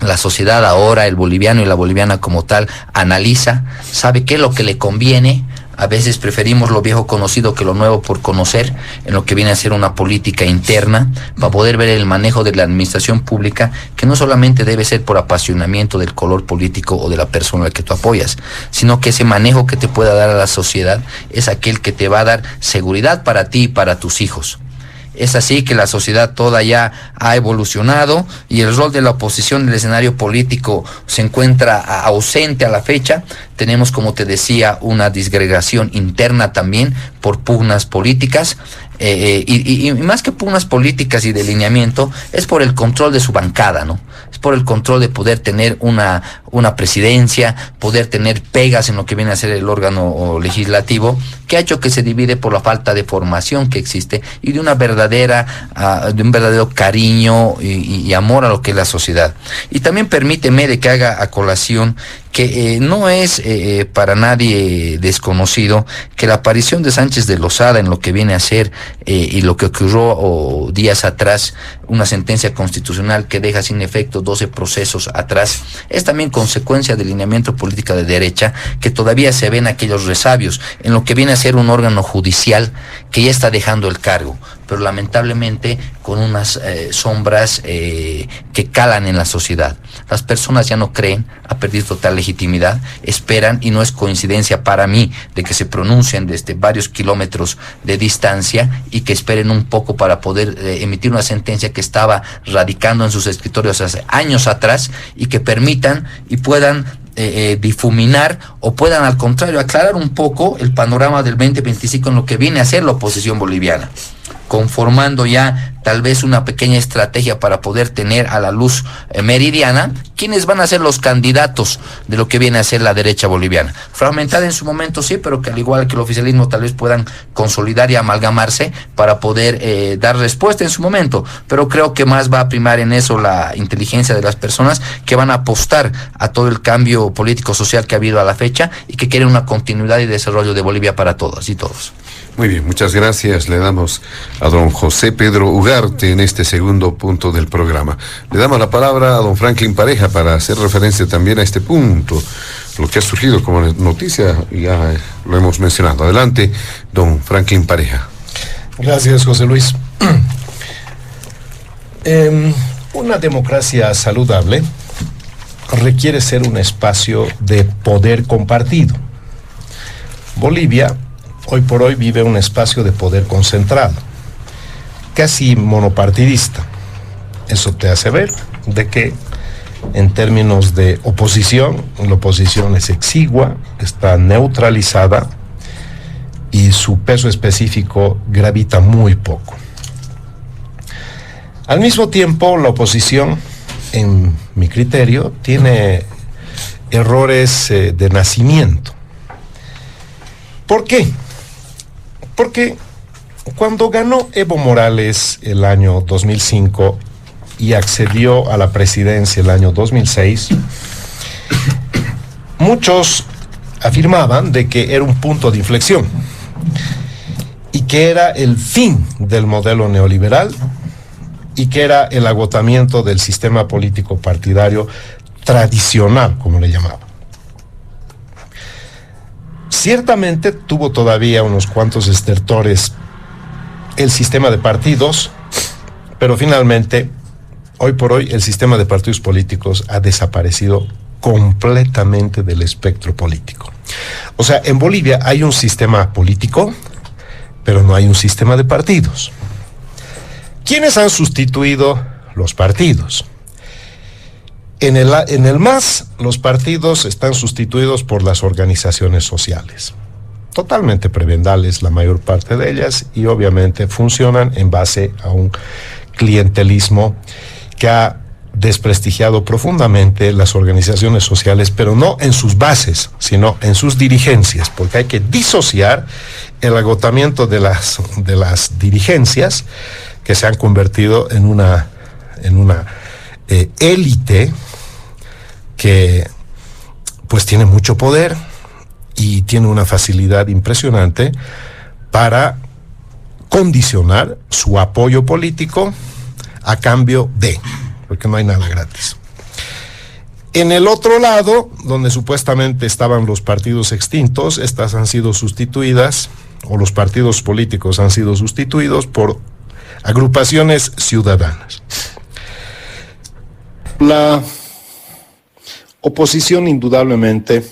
La sociedad ahora, el boliviano y la boliviana como tal, analiza, sabe qué es lo que le conviene. A veces preferimos lo viejo conocido que lo nuevo por conocer, en lo que viene a ser una política interna, para poder ver el manejo de la administración pública, que no solamente debe ser por apasionamiento del color político o de la persona que tú apoyas, sino que ese manejo que te pueda dar a la sociedad es aquel que te va a dar seguridad para ti y para tus hijos. Es así que la sociedad toda ya ha evolucionado y el rol de la oposición en el escenario político se encuentra ausente a la fecha. Tenemos, como te decía, una disgregación interna también por pugnas políticas. Y más que pugnas políticas y delineamiento, es por el control de su bancada, ¿no? Es por el control de poder tener una presidencia, poder tener pegas en lo que viene a ser el órgano legislativo, que ha hecho que se divide por la falta de formación que existe y de un verdadero cariño y amor a lo que es la sociedad. Y también permíteme de que haga a colación que no es para nadie desconocido que la aparición de Sánchez de Lozada en lo que viene a ser y lo que ocurrió días atrás, una sentencia constitucional que deja sin efecto 12 procesos atrás, es también consecuencia del lineamiento política de derecha, que todavía se ven aquellos resabios en lo que viene a ser un órgano judicial que ya está dejando el cargo, pero lamentablemente con unas sombras que calan en la sociedad. Las personas ya no creen, ha perdido total legitimidad, esperan, y no es coincidencia para mí de que se pronuncien desde varios kilómetros de distancia y que esperen un poco para poder emitir una sentencia que estaba radicando en sus escritorios hace años atrás, y que permitan y puedan difuminar o puedan al contrario aclarar un poco el panorama del 2025 en lo que viene a ser la oposición boliviana. conformando ya tal vez una pequeña estrategia para poder tener a la luz meridiana quiénes van a ser los candidatos de lo que viene a ser la derecha boliviana. Fragmentada en su momento, sí, pero que al igual que el oficialismo tal vez puedan consolidar y amalgamarse para poder dar respuesta en su momento. Pero creo que más va a primar en eso la inteligencia de las personas que van a apostar a todo el cambio político-social que ha habido a la fecha y que quieren una continuidad y desarrollo de Bolivia para todas y todos. Muy bien, muchas gracias. Le damos a don José Pedro Ugarte en este segundo punto del programa. Le damos la palabra a don Franklin Pareja para hacer referencia también a este punto, lo que ha surgido como noticia, ya lo hemos mencionado. Adelante, don Franklin Pareja. Gracias, José Luis. Una democracia saludable requiere ser un espacio de poder compartido. Bolivia hoy por hoy vive un espacio de poder concentrado, casi monopartidista. Eso te hace ver de que en términos de oposición, la oposición es exigua, está neutralizada y su peso específico gravita muy poco. Al mismo tiempo, la oposición, en mi criterio, tiene errores de nacimiento. ¿Por qué? Porque cuando ganó Evo Morales el año 2005 y accedió a la presidencia el año 2006, muchos afirmaban de que era un punto de inflexión y que era el fin del modelo neoliberal y que era el agotamiento del sistema político partidario tradicional, como le llamaban. Ciertamente tuvo todavía unos cuantos estertores el sistema de partidos, pero finalmente, hoy por hoy, el sistema de partidos políticos ha desaparecido completamente del espectro político. O sea, en Bolivia hay un sistema político, pero no hay un sistema de partidos. ¿Quiénes han sustituido los partidos? En el MAS, los partidos están sustituidos por las organizaciones sociales, totalmente prebendales la mayor parte de ellas, y obviamente funcionan en base a un clientelismo que ha desprestigiado profundamente las organizaciones sociales, pero no en sus bases, sino en sus dirigencias, porque hay que disociar el agotamiento de las dirigencias que se han convertido en una élite que pues tiene mucho poder y tiene una facilidad impresionante para condicionar su apoyo político a cambio de, porque no hay nada gratis. En el otro lado, donde supuestamente estaban los partidos extintos, estas han sido sustituidas, o los partidos políticos han sido sustituidos por agrupaciones ciudadanas. La oposición indudablemente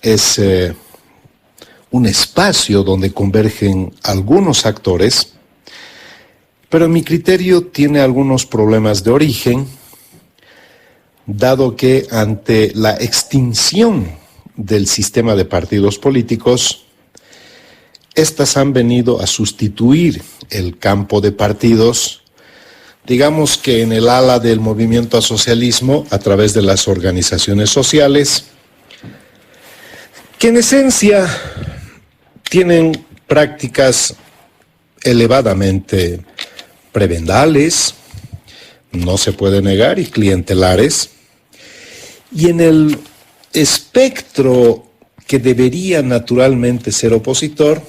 es un espacio donde convergen algunos actores, pero en mi criterio tiene algunos problemas de origen, dado que ante la extinción del sistema de partidos políticos, estas han venido a sustituir el campo de partidos, digamos que en el ala del movimiento al socialismo, a través de las organizaciones sociales, que en esencia tienen prácticas elevadamente prebendales, no se puede negar, y clientelares, y en el espectro que debería naturalmente ser opositor,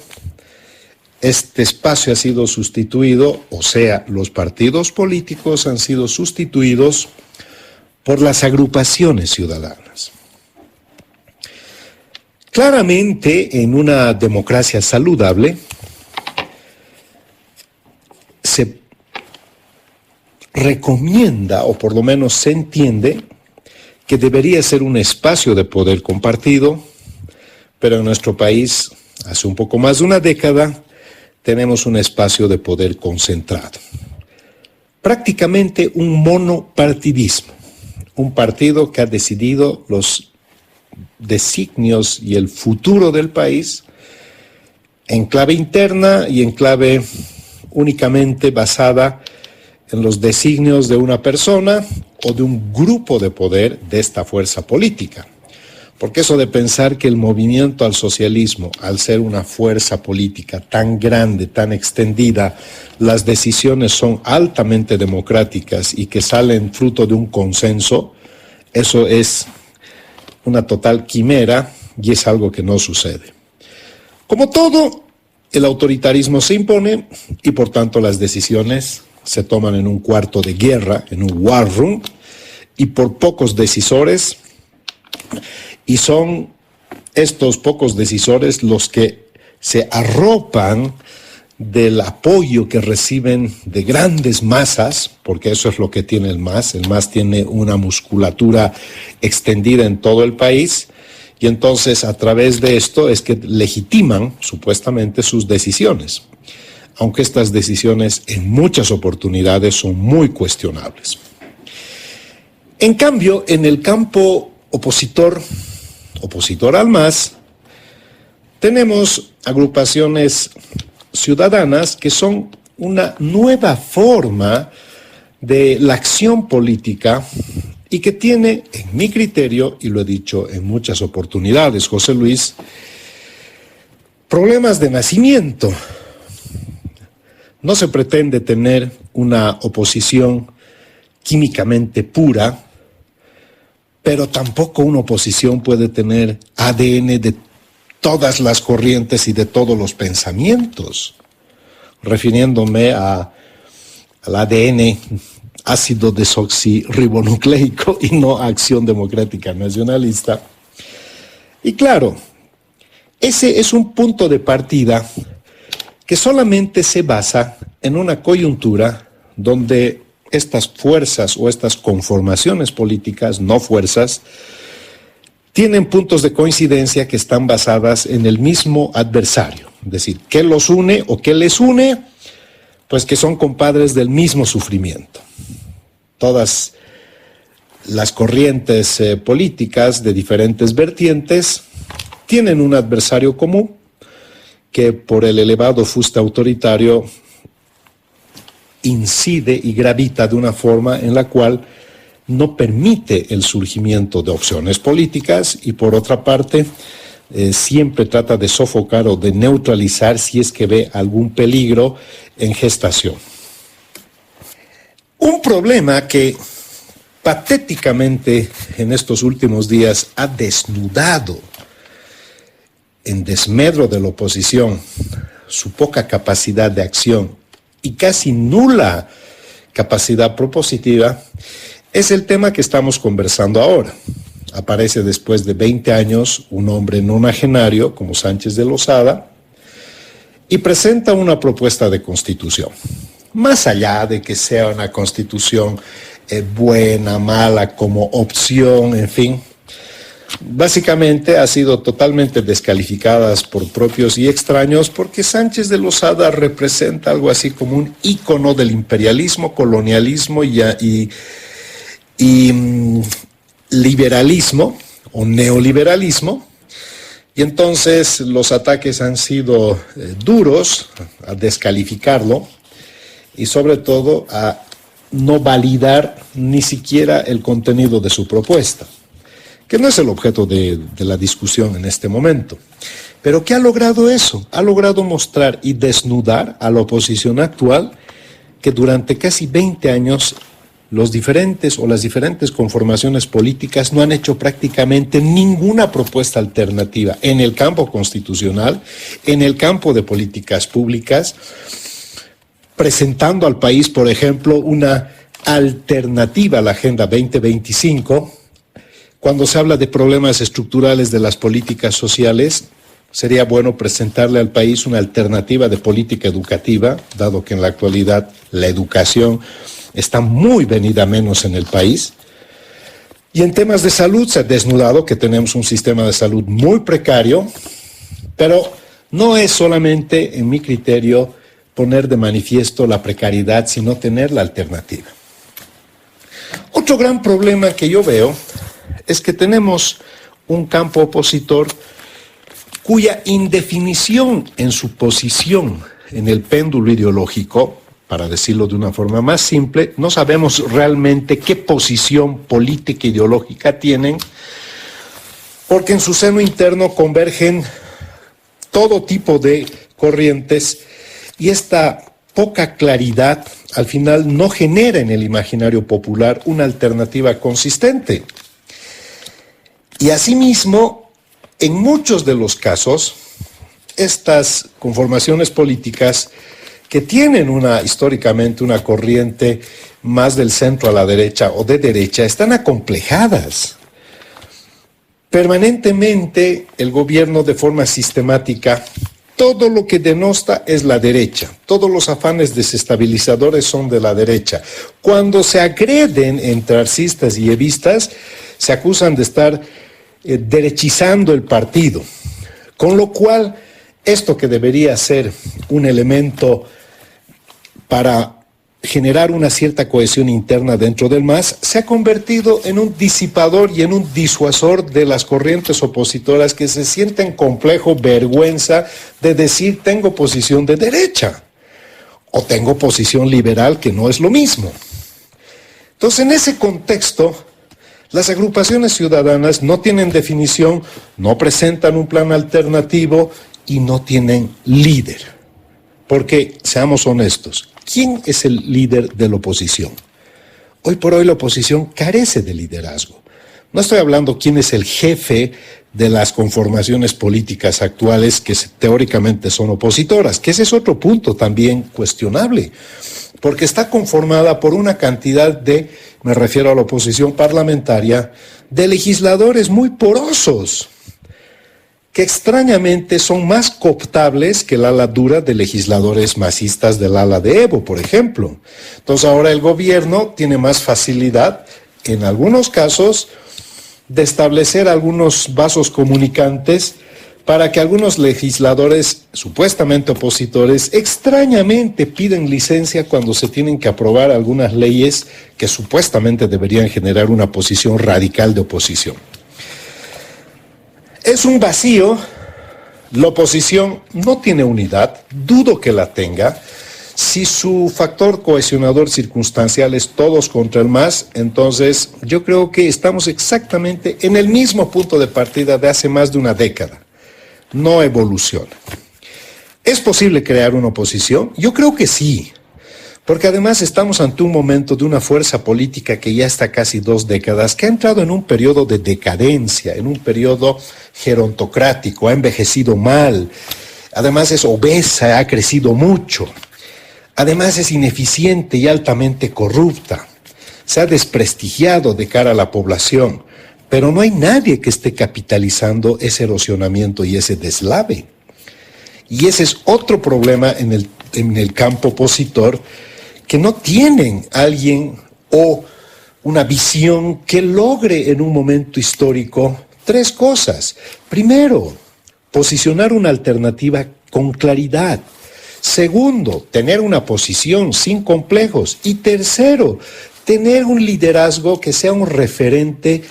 este espacio ha sido sustituido, o sea, los partidos políticos han sido sustituidos por las agrupaciones ciudadanas. Claramente, en una democracia saludable, se recomienda, o por lo menos se entiende, que debería ser un espacio de poder compartido, pero en nuestro país, hace un poco más de una década, tenemos un espacio de poder concentrado. Prácticamente un monopartidismo, un partido que ha decidido los designios y el futuro del país en clave interna y en clave únicamente basada en los designios de una persona o de un grupo de poder de esta fuerza política. Porque eso de pensar que el movimiento al socialismo, al ser una fuerza política tan grande, tan extendida, las decisiones son altamente democráticas y que salen fruto de un consenso, eso es una total quimera y es algo que no sucede. Como todo, el autoritarismo se impone y por tanto las decisiones se toman en un cuarto de guerra, en un war room, y por pocos decisores, y son estos pocos decisores los que se arropan del apoyo que reciben de grandes masas, porque eso es lo que tiene el MAS tiene una musculatura extendida en todo el país, y entonces a través de esto es que legitiman supuestamente sus decisiones, aunque estas decisiones en muchas oportunidades son muy cuestionables. En cambio, en el campo opositor al MAS, tenemos agrupaciones ciudadanas que son una nueva forma de la acción política y que tiene, en mi criterio, y lo he dicho en muchas oportunidades, José Luis, problemas de nacimiento. No se pretende tener una oposición químicamente pura, pero tampoco una oposición puede tener ADN de todas las corrientes y de todos los pensamientos, refiriéndome al ADN ácido desoxirribonucleico y no a Acción Democrática Nacionalista. Y claro, ese es un punto de partida que solamente se basa en una coyuntura donde estas fuerzas o estas conformaciones políticas, no fuerzas, tienen puntos de coincidencia que están basadas en el mismo adversario. Es decir, ¿qué los une o qué les une? Pues que son compadres del mismo sufrimiento. Todas las corrientes políticas de diferentes vertientes tienen un adversario común que por el elevado fuste autoritario incide y gravita de una forma en la cual no permite el surgimiento de opciones políticas y por otra parte siempre trata de sofocar o de neutralizar si es que ve algún peligro en gestación. Un problema que patéticamente en estos últimos días ha desnudado en desmedro de la oposición su poca capacidad de acción y casi nula capacidad propositiva, es el tema que estamos conversando ahora. Aparece después de 20 años un hombre nonagenario como Sánchez de Lozada y presenta una propuesta de constitución. Más allá de que sea una constitución buena, mala, como opción, en fin, básicamente ha sido totalmente descalificadas por propios y extraños porque Sánchez de Lozada representa algo así como un ícono del imperialismo, colonialismo y liberalismo o neoliberalismo, y entonces los ataques han sido duros a descalificarlo y sobre todo a no validar ni siquiera el contenido de su propuesta, que no es el objeto de la discusión en este momento. Pero ¿qué ha logrado eso? Ha logrado mostrar y desnudar a la oposición actual que durante casi 20 años las diferentes conformaciones políticas no han hecho prácticamente ninguna propuesta alternativa en el campo constitucional, en el campo de políticas públicas, presentando al país, por ejemplo, una alternativa a la Agenda 2025. Cuando se habla de problemas estructurales de las políticas sociales, sería bueno presentarle al país una alternativa de política educativa, dado que en la actualidad la educación está muy venida menos en el país. Y en temas de salud se ha desnudado que tenemos un sistema de salud muy precario, pero no es solamente, en mi criterio, poner de manifiesto la precariedad, sino tener la alternativa. Otro gran problema que yo veo es que tenemos un campo opositor cuya indefinición en su posición en el péndulo ideológico, para decirlo de una forma más simple, no sabemos realmente qué posición política e ideológica tienen, porque en su seno interno convergen todo tipo de corrientes y esta poca claridad al final no genera en el imaginario popular una alternativa consistente. Y asimismo, en muchos de los casos, estas conformaciones políticas que tienen históricamente una corriente más del centro a la derecha o de derecha, están acomplejadas. Permanentemente el gobierno de forma sistemática, todo lo que denosta es la derecha, todos los afanes desestabilizadores son de la derecha. Cuando se agreden entre arcistas y evistas, se acusan de estar derechizando el partido, con lo cual esto que debería ser un elemento para generar una cierta cohesión interna dentro del MAS, se ha convertido en un disipador y en un disuasor de las corrientes opositoras que se sienten complejo, vergüenza de decir tengo posición de derecha o tengo posición liberal, que no es lo mismo. Entonces, en ese contexto, las agrupaciones ciudadanas no tienen definición, no presentan un plan alternativo y no tienen líder. Porque, seamos honestos, ¿quién es el líder de la oposición? Hoy por hoy la oposición carece de liderazgo. No estoy hablando quién es el jefe de las conformaciones políticas actuales que teóricamente son opositoras, que ese es otro punto también cuestionable, porque está conformada por una cantidad de, me refiero a la oposición parlamentaria, de legisladores muy porosos, que extrañamente son más cooptables que el ala dura de legisladores masistas del ala de Evo, por ejemplo. Entonces ahora el gobierno tiene más facilidad, en algunos casos, de establecer algunos vasos comunicantes para que algunos legisladores supuestamente opositores extrañamente piden licencia cuando se tienen que aprobar algunas leyes que supuestamente deberían generar una posición radical de oposición. Es un vacío, la oposición no tiene unidad, dudo que la tenga. Si su factor cohesionador circunstancial es todos contra el MAS, entonces yo creo que estamos exactamente en el mismo punto de partida de hace más de una década. No evoluciona. ¿Es posible crear una oposición? Yo creo que sí. Porque además estamos ante un momento de una fuerza política que ya está casi 2 décadas, que ha entrado en un periodo de decadencia, en un periodo gerontocrático, ha envejecido mal, además es obesa, ha crecido mucho, además es ineficiente y altamente corrupta, se ha desprestigiado de cara a la población, pero no hay nadie que esté capitalizando ese erosionamiento y ese deslave. Y ese es otro problema en el campo opositor, que no tienen alguien o una visión que logre en un momento histórico 3 cosas. Primero, posicionar una alternativa con claridad. Segundo, tener una posición sin complejos. Y tercero, tener un liderazgo que sea un referente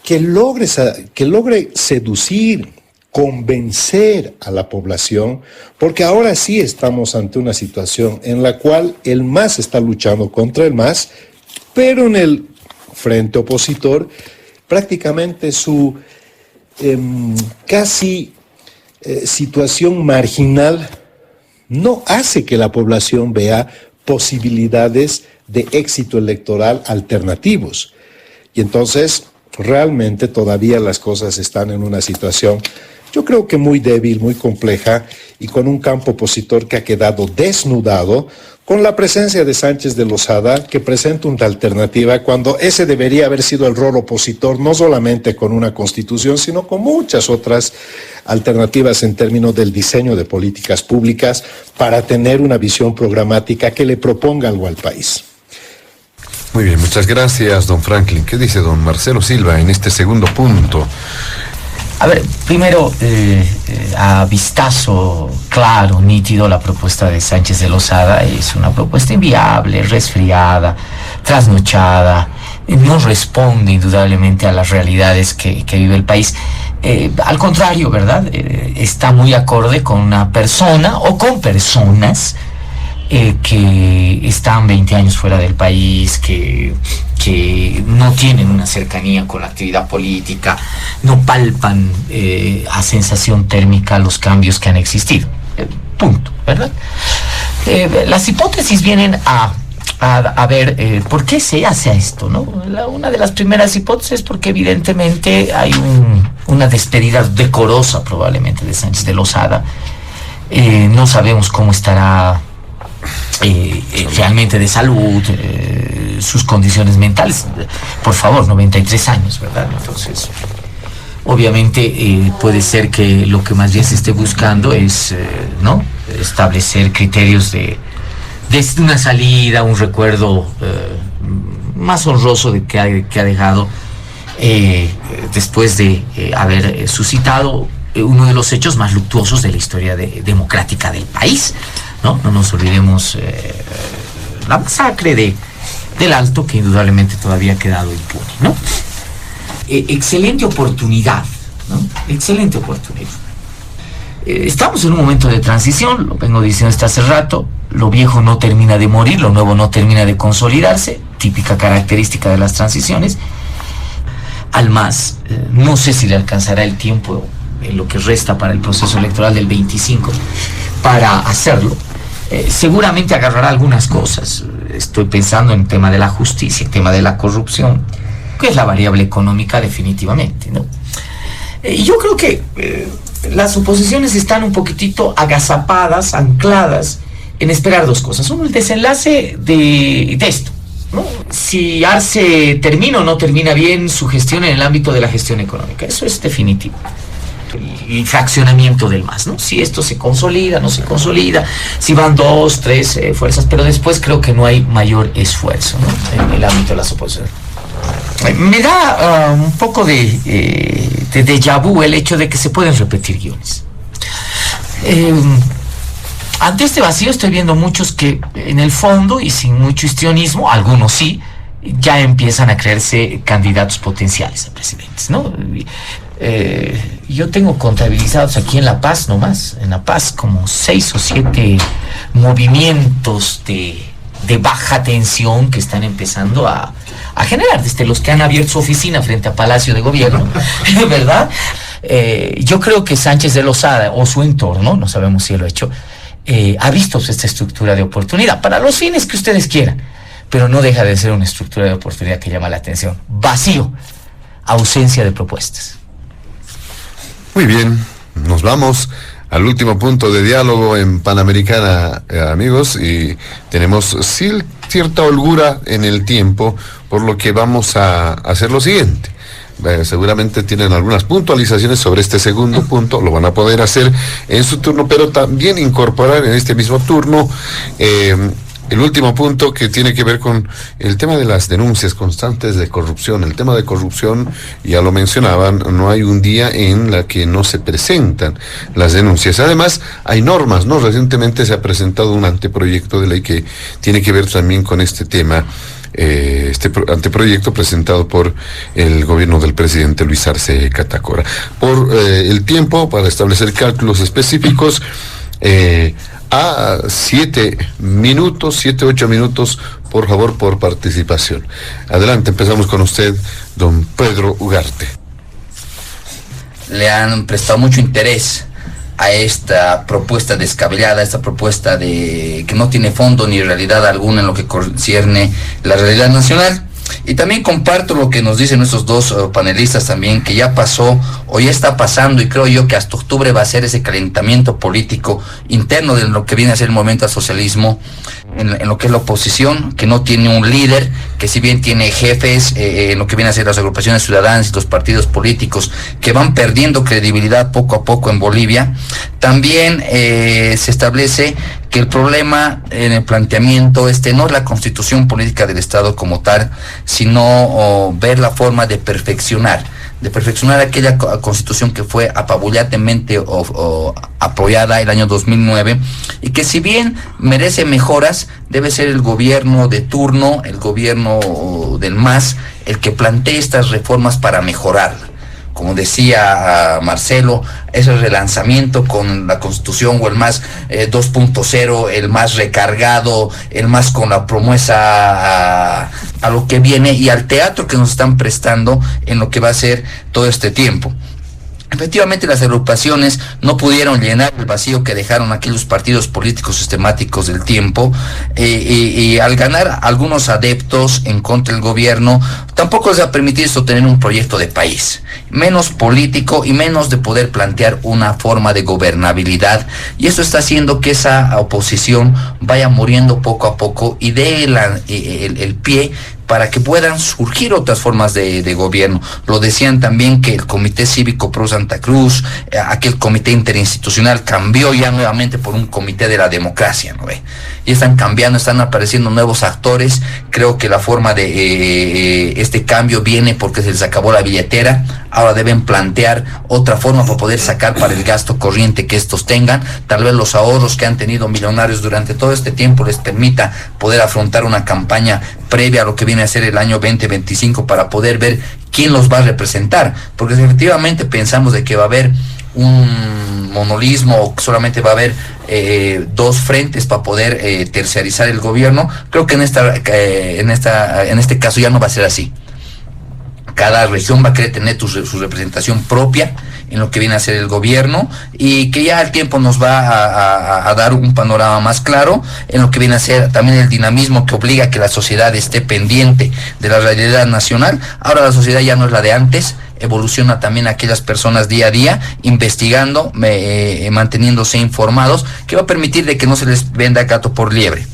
que logre seducir, convencer a la población, porque ahora sí estamos ante una situación en la cual el MAS está luchando contra el MAS, pero en el frente opositor prácticamente su situación marginal no hace que la población vea posibilidades de éxito electoral alternativos. Y entonces realmente todavía las cosas están en una situación, yo creo que muy débil, muy compleja, y con un campo opositor que ha quedado desnudado, con la presencia de Sánchez de Lozada, que presenta una alternativa cuando ese debería haber sido el rol opositor, no solamente con una constitución, sino con muchas otras alternativas en términos del diseño de políticas públicas para tener una visión programática que le proponga algo al país. Muy bien, muchas gracias, don Franklin. ¿Qué dice don Marcelo Silva en este segundo punto? A ver, primero, a vistazo claro, nítido, la propuesta de Sánchez de Lozada es una propuesta inviable, resfriada, trasnochada, no responde indudablemente a las realidades que vive el país. Al contrario, ¿verdad? Está muy acorde con una persona o con personas que están 20 años fuera del país, que no tienen una cercanía con la actividad política, no palpan a sensación térmica los cambios que han existido. Punto, ¿verdad? Las hipótesis vienen a ver por qué se hace esto, ¿no? Una de las primeras hipótesis es porque evidentemente hay una despedida decorosa probablemente de Sánchez de Lozada. No sabemos cómo estará realmente de salud, sus condiciones mentales. Por favor, 93 años, ¿verdad? Entonces, obviamente puede ser que lo que más bien se esté buscando es, ¿no?, establecer criterios de una salida, un recuerdo más honroso de que ha dejado después de haber suscitado uno de los hechos más luctuosos de la historia democrática del país, ¿no? No nos olvidemos la masacre del Alto, que indudablemente todavía ha quedado impune, ¿no? Excelente oportunidad, ¿no? Excelente oportunidad. Estamos en un momento de transición, lo vengo diciendo hasta hace rato. Lo viejo no termina de morir, lo nuevo no termina de consolidarse, típica característica de las transiciones. Al MAS, no sé si le alcanzará el tiempo en lo que resta para el proceso electoral del 25 para hacerlo. Seguramente agarrará algunas cosas. Estoy pensando en el tema de la justicia, el tema de la corrupción, que es la variable económica definitivamente, ¿no? Y yo creo que las oposiciones están un poquitito agazapadas, ancladas en esperar dos cosas. Uno, el desenlace de esto, ¿no? Si Arce termina o no termina bien su gestión en el ámbito de la gestión económica. Eso es definitivo. Y fraccionamiento del MAS, ¿no? Si esto se consolida, no se consolida, si van 2, 3 fuerzas, pero después creo que no hay mayor esfuerzo, ¿no?, en el ámbito de las oposiciones. Me da un poco de déjà vu el hecho de que se pueden repetir guiones. Ante este vacío estoy viendo muchos que en el fondo y sin mucho histrionismo, algunos sí, ya empiezan a creerse candidatos potenciales a presidentes, ¿no? Yo tengo contabilizados aquí en La Paz nomás, en La Paz como 6 o 7 movimientos de baja tensión que están empezando a generar, desde los que han abierto su oficina frente a Palacio de Gobierno, ¿verdad? Yo creo que Sánchez de Lozada o su entorno, no sabemos si lo ha hecho, ha visto esta estructura de oportunidad para los fines que ustedes quieran, pero no deja de ser una estructura de oportunidad que llama la atención. Vacío, ausencia de propuestas. Muy bien, nos vamos al último punto de diálogo en Panamericana, amigos, y tenemos cierta holgura en el tiempo, por lo que vamos a hacer lo siguiente. Seguramente tienen algunas puntualizaciones sobre este segundo punto, lo van a poder hacer en su turno, pero también incorporar en este mismo turno el último punto, que tiene que ver con el tema de las denuncias constantes de corrupción. El tema de corrupción, ya lo mencionaban, no hay un día en la que no se presentan las denuncias. Además, hay normas, ¿no? Recientemente se ha presentado un anteproyecto de ley que tiene que ver también con este tema. Este anteproyecto presentado por el gobierno del presidente Luis Arce Catacora. Por el tiempo, para establecer cálculos específicos, a 7 minutos, 8 minutos, por favor, por participación. Adelante, empezamos con usted, don Pedro Ugarte. Le han prestado mucho interés a esta propuesta descabellada, esta propuesta que no tiene fondo ni realidad alguna en lo que concierne la realidad nacional. Y también comparto lo que nos dicen nuestros dos panelistas también, que ya pasó o ya está pasando, y creo yo que hasta octubre va a ser ese calentamiento político interno de lo que viene a ser el momento al socialismo, en lo que es la oposición, que no tiene un líder, que si bien tiene jefes, en lo que viene a ser las agrupaciones ciudadanas y los partidos políticos, que van perdiendo credibilidad poco a poco en Bolivia. También se establece que el problema en el planteamiento no es la constitución política del Estado como tal, sino ver la forma de perfeccionar aquella constitución que fue apabullantemente apoyada el año 2009, y que si bien merece mejoras, debe ser el gobierno de turno, el gobierno del MAS, el que plantee estas reformas para mejorarla. como decía Marcelo, ese relanzamiento con la Constitución o el más 2.0, el más recargado, el más con la promesa a lo que viene y al teatro que nos están prestando en lo que va a ser todo este tiempo. Efectivamente, las agrupaciones no pudieron llenar el vacío que dejaron aquellos partidos políticos sistemáticos del tiempo, y al ganar algunos adeptos en contra del gobierno, tampoco les va a permitir sostener un proyecto de país, menos político y menos de poder plantear una forma de gobernabilidad, y eso está haciendo que esa oposición vaya muriendo poco a poco y dé el pie para que puedan surgir otras formas de gobierno. Lo decían también que el Comité Cívico Pro Santa Cruz, aquel comité interinstitucional, cambió ya nuevamente por un comité de la democracia, ¿no ve? Y están cambiando, están apareciendo nuevos actores. Creo que la forma de este cambio viene porque se les acabó la billetera. Ahora deben plantear otra forma para poder sacar para el gasto corriente que estos tengan. Tal vez los ahorros que han tenido millonarios durante todo este tiempo les permita poder afrontar una campaña previa a lo que viene a ser el año 2025 para poder ver quién los va a representar. Porque si efectivamente pensamos de que va a haber un monolismo o solamente va a haber dos frentes para poder terciarizar el gobierno, creo que en este caso ya no va a ser así. Cada región va a querer tener su representación propia en lo que viene a ser el gobierno, y que ya el tiempo nos va a dar un panorama más claro en lo que viene a ser también el dinamismo que obliga a que la sociedad esté pendiente de la realidad nacional. Ahora la sociedad ya no es la de antes, evoluciona también aquellas personas día a día, investigando, manteniéndose informados, que va a permitir de que no se les venda gato por liebre.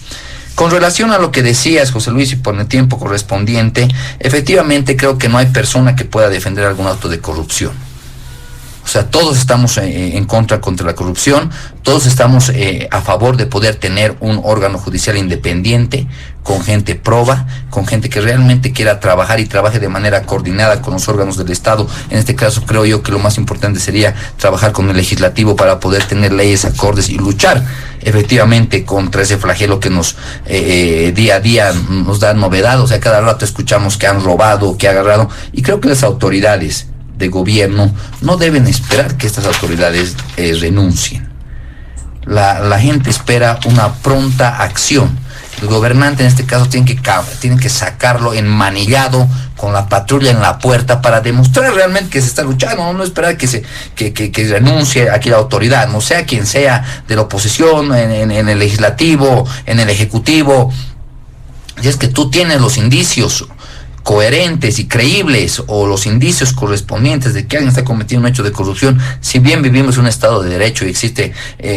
Con relación a lo que decías, José Luis, y por el tiempo correspondiente, efectivamente creo que no hay persona que pueda defender algún acto de corrupción. O sea, todos estamos contra la corrupción, todos estamos a favor de poder tener un órgano judicial independiente, con gente proba, con gente que realmente quiera trabajar y trabaje de manera coordinada con los órganos del Estado. En este caso creo yo que lo más importante sería trabajar con el legislativo para poder tener leyes acordes y luchar efectivamente contra ese flagelo que nos día a día nos da novedad. O sea, cada rato escuchamos que han robado, que han agarrado, y creo que las autoridades de gobierno no deben esperar que estas autoridades renuncien. La gente espera una pronta acción. El gobernante en este caso tiene que sacarlo enmanillado con la patrulla en la puerta para demostrar realmente que se está luchando, no esperar que renuncie aquí la autoridad, no sea quien sea, de la oposición, en el legislativo, en el ejecutivo. Y es que tú tienes los indicios coherentes y creíbles, o los indicios correspondientes de que alguien está cometiendo un hecho de corrupción. Si bien vivimos en un estado de derecho y existe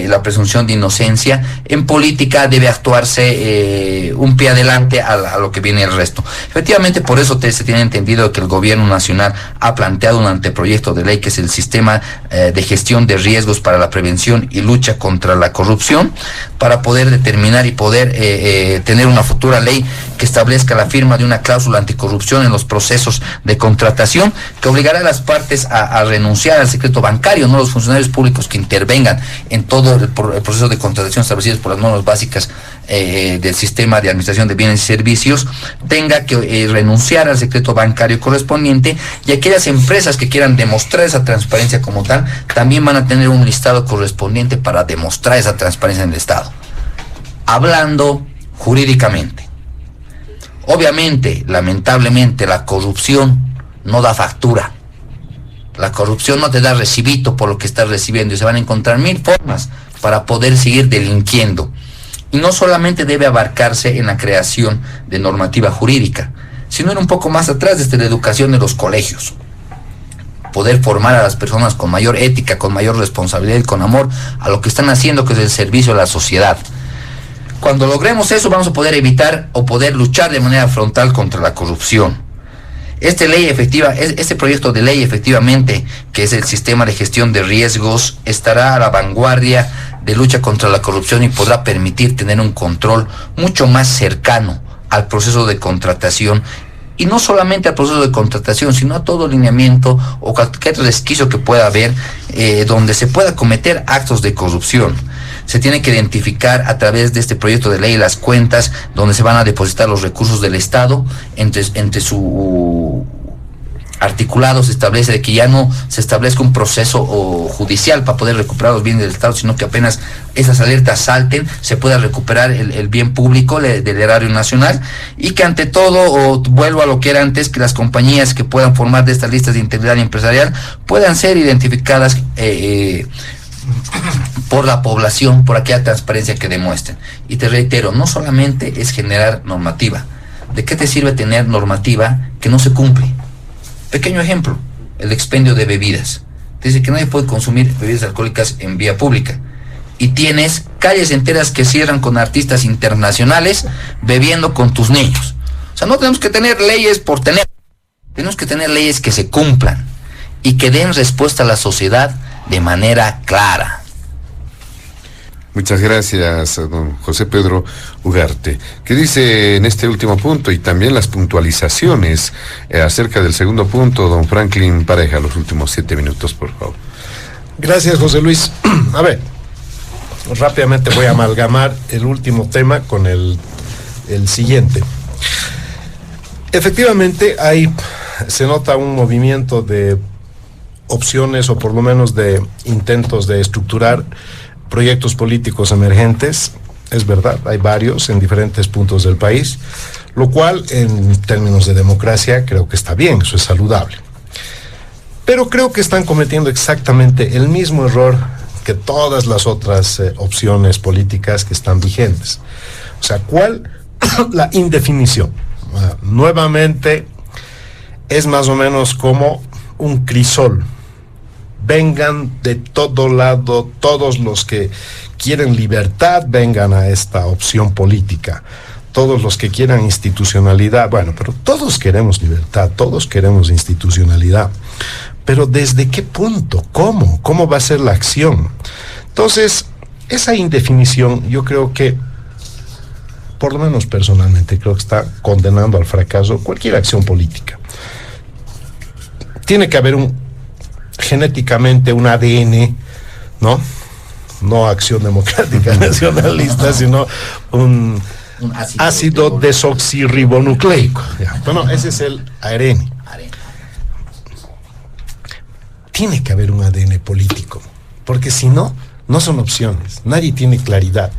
la presunción de inocencia, en política debe actuarse un pie adelante a lo que viene el resto. Efectivamente, por eso se tiene entendido que el gobierno nacional ha planteado un anteproyecto de ley que es el sistema de gestión de riesgos para la prevención y lucha contra la corrupción, para poder determinar y poder tener una futura ley que establezca la firma de una cláusula anticorrupción en los procesos de contratación, que obligará a las partes a renunciar al secreto bancario. No los funcionarios públicos que intervengan en todo el proceso de contratación establecidos por las normas básicas del sistema de administración de bienes y servicios, tenga que renunciar al secreto bancario correspondiente, y aquellas empresas que quieran demostrar esa transparencia como tal, también van a tener un listado correspondiente para demostrar esa transparencia en el Estado. Hablando jurídicamente, obviamente, lamentablemente, la corrupción no da factura. La corrupción no te da recibito por lo que estás recibiendo, y se van a encontrar mil formas para poder seguir delinquiendo. Y no solamente debe abarcarse en la creación de normativa jurídica, sino en un poco más atrás, desde la educación de los colegios. Poder formar a las personas con mayor ética, con mayor responsabilidad y con amor a lo que están haciendo, que es el servicio a la sociedad. Cuando logremos eso, vamos a poder evitar o poder luchar de manera frontal contra la corrupción. Este proyecto de ley, efectivamente, que es el sistema de gestión de riesgos, estará a la vanguardia de lucha contra la corrupción y podrá permitir tener un control mucho más cercano al proceso de contratación. Y no solamente al proceso de contratación, sino a todo lineamiento o cualquier resquicio que pueda haber donde se pueda cometer actos de corrupción. Se tiene que identificar a través de este proyecto de ley las cuentas donde se van a depositar los recursos del Estado entre su articulado se establece de que ya no se establezca un proceso judicial para poder recuperar los bienes del Estado, sino que apenas esas alertas salten, se pueda recuperar el bien público del erario nacional, y que ante todo, vuelvo a lo que era antes, que las compañías que puedan formar de estas listas de integridad empresarial puedan ser identificadas por la población, por aquella transparencia que demuestren. Y te reitero, no solamente es generar normativa. ¿De qué te sirve tener normativa que no se cumple? Pequeño ejemplo, el expendio de bebidas. Te dice que nadie puede consumir bebidas alcohólicas en vía pública. Y tienes calles enteras que cierran con artistas internacionales bebiendo con tus niños. O sea, no tenemos que tener leyes por tener. Tenemos que tener leyes que se cumplan y que den respuesta a la sociedad de manera clara. Muchas gracias, don José Pedro Ugarte. ¿Qué dice en este último punto y también las puntualizaciones acerca del segundo punto, don Franklin Pareja, los últimos 7 minutos, por favor? Gracias, José Luis. A ver, rápidamente voy a amalgamar el último tema con el siguiente. Efectivamente, se nota un movimiento de opciones, o por lo menos de intentos de estructurar proyectos políticos emergentes. Es verdad, hay varios en diferentes puntos del país, lo cual en términos de democracia creo que está bien, eso es saludable. Pero creo que están cometiendo exactamente el mismo error que todas las otras opciones políticas que están vigentes. O sea, ¿cuál? La indefinición. Nuevamente, es más o menos como un crisol. Vengan de todo lado, todos los que quieren libertad, vengan a esta opción política. Todos los que quieran institucionalidad, bueno, pero todos queremos libertad, todos queremos institucionalidad. Pero ¿desde qué punto? ¿Cómo? ¿Cómo va a ser la acción? Entonces, esa indefinición, yo creo que, por lo menos personalmente, creo que está condenando al fracaso cualquier acción política. Tiene que haber genéticamente un ADN, ¿no? No Acción Democrática Nacionalista, sino un ácido desoxirribonucleico. Bueno, ese es el ARN. Tiene que haber un ADN político, porque si no, no son opciones. Nadie tiene claridad.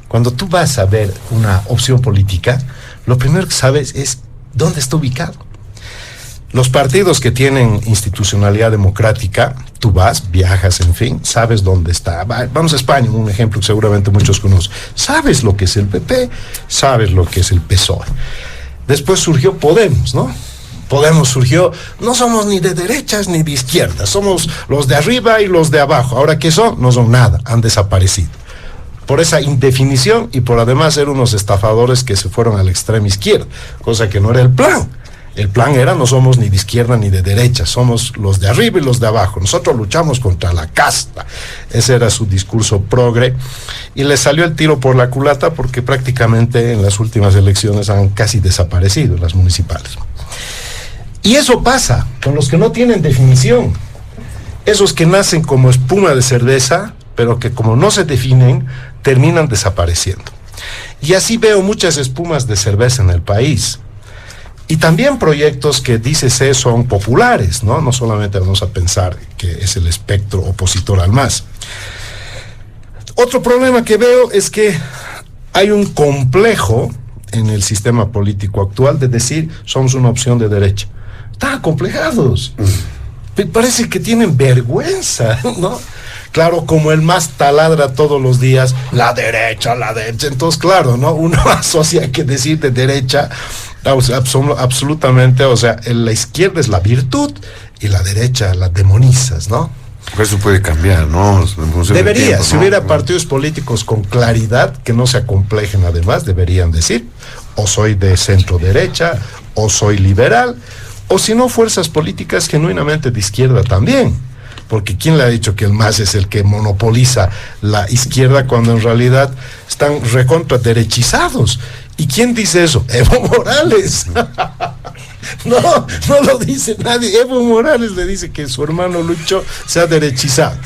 Cuando tú vas a ver una opción política, lo primero que sabes es dónde está ubicado. Los partidos que tienen institucionalidad democrática, tú vas, viajas, en fin, sabes dónde está. Vamos a España, un ejemplo que seguramente muchos conocen. Sabes lo que es el PP, sabes lo que es el PSOE. Después surgió Podemos, ¿no? Podemos surgió, no somos ni de derechas ni de izquierdas, somos los de arriba y los de abajo. Ahora, ¿qué son? No son nada, han desaparecido. Por esa indefinición y por además ser unos estafadores que se fueron a la extrema izquierda, cosa que no era el plan. El plan era, no somos ni de izquierda ni de derecha, somos los de arriba y los de abajo. Nosotros luchamos contra la casta. Ese era su discurso progre. Y le salió el tiro por la culata porque prácticamente en las últimas elecciones han casi desaparecido las municipales. Y eso pasa con los que no tienen definición. Esos que nacen como espuma de cerveza, pero que como no se definen, terminan desapareciendo. Y así veo muchas espumas de cerveza en el país. Y también proyectos que dícese son populares, ¿no? No solamente vamos a pensar que es el espectro opositor al MAS. Otro problema que veo es que hay un complejo en el sistema político actual de decir somos una opción de derecha. Están acomplejados. Parece que tienen vergüenza, ¿no? Claro, como el MAS taladra todos los días, la derecha. Entonces, claro, ¿no? Uno asocia que decir de derecha, absolutamente, o sea, la izquierda es la virtud y la derecha la demonizas, ¿no? Eso puede cambiar, ¿no? Debería, tiempo, si ¿no? hubiera partidos políticos con claridad, que no se acomplejen además, deberían decir, o soy de centro derecha, o soy liberal, o si no, fuerzas políticas genuinamente de izquierda también. Porque ¿quién le ha dicho que el MAS es el que monopoliza la izquierda cuando en realidad están recontra derechizados? ¿Y quién dice eso? Evo Morales. No lo dice nadie. Evo Morales le dice que su hermano Lucho se ha derechizado.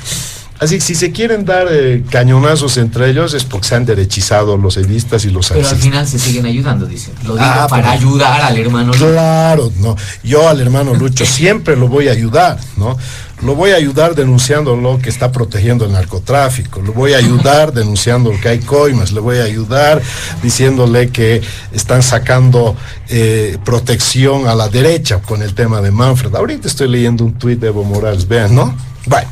Así que si se quieren dar cañonazos entre ellos es porque se han derechizado los edistas y los Pero al alcistas. final se siguen ayudando, dicen. Lo digo para pero- ayudar al hermano. Claro, no. Yo al hermano Lucho siempre lo voy a ayudar, ¿no? Lo voy a ayudar denunciando lo que está protegiendo el narcotráfico, lo voy a ayudar denunciando que hay coimas, le voy a ayudar diciéndole que están sacando protección a la derecha con el tema de Manfred. Ahorita estoy leyendo un tuit de Evo Morales, vean, ¿no? Bueno,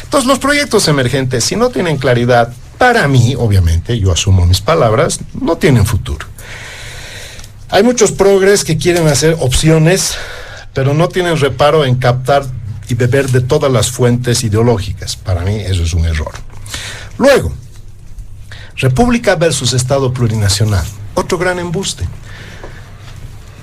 entonces los proyectos emergentes, si no tienen claridad, para mí, obviamente, yo asumo mis palabras, no tienen futuro. Hay muchos progres que quieren hacer opciones, pero no tienen reparo en captar y beber de todas las fuentes ideológicas. Para mí eso es un error. Luego, República versus Estado plurinacional. Otro gran embuste.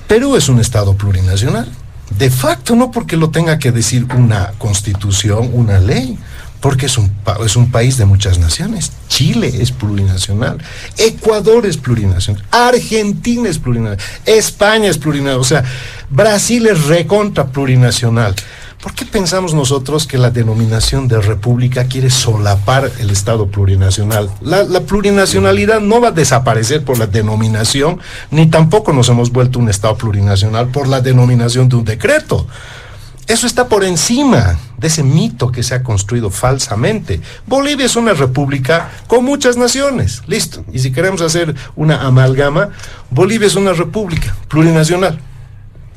Perú es un Estado plurinacional. De facto, no porque lo tenga que decir una constitución, una ley, porque es un país de muchas naciones. Chile es plurinacional, Ecuador es plurinacional, Argentina es plurinacional, España es plurinacional, o sea, Brasil es recontra plurinacional. ¿Por qué pensamos nosotros que la denominación de república quiere solapar el Estado plurinacional? La plurinacionalidad no va a desaparecer por la denominación, ni tampoco nos hemos vuelto un Estado plurinacional por la denominación de un decreto. Eso está por encima de ese mito que se ha construido falsamente. Bolivia es una república con muchas naciones, listo. Y si queremos hacer una amalgama, Bolivia es una república plurinacional.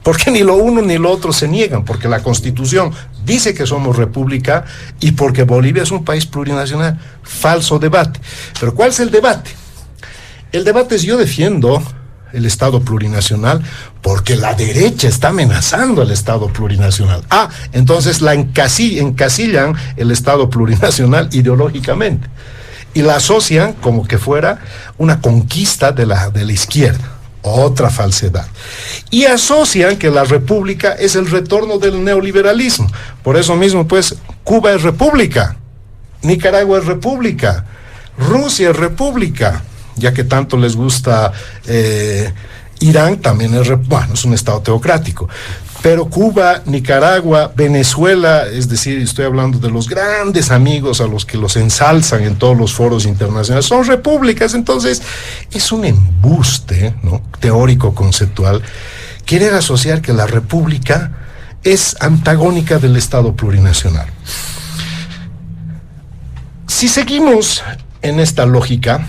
Porque ni lo uno ni lo otro se niegan, porque la Constitución dice que somos república y porque Bolivia es un país plurinacional. Falso debate. Pero ¿cuál es el debate? El debate es: yo defiendo el Estado plurinacional porque la derecha está amenazando al Estado plurinacional. Entonces encasillan el Estado plurinacional ideológicamente y la asocian como que fuera una conquista de la izquierda. Otra falsedad. Y asocian que la república es el retorno del neoliberalismo. Por eso mismo, pues, Cuba es república, Nicaragua es república, Rusia es república, ya que tanto les gusta Irán, también es un estado teocrático. Pero Cuba, Nicaragua, Venezuela, es decir, estoy hablando de los grandes amigos a los que los ensalzan en todos los foros internacionales, son repúblicas. Entonces, es un embuste, ¿no?, teórico conceptual, querer asociar que la república es antagónica del Estado plurinacional. Si seguimos en esta lógica,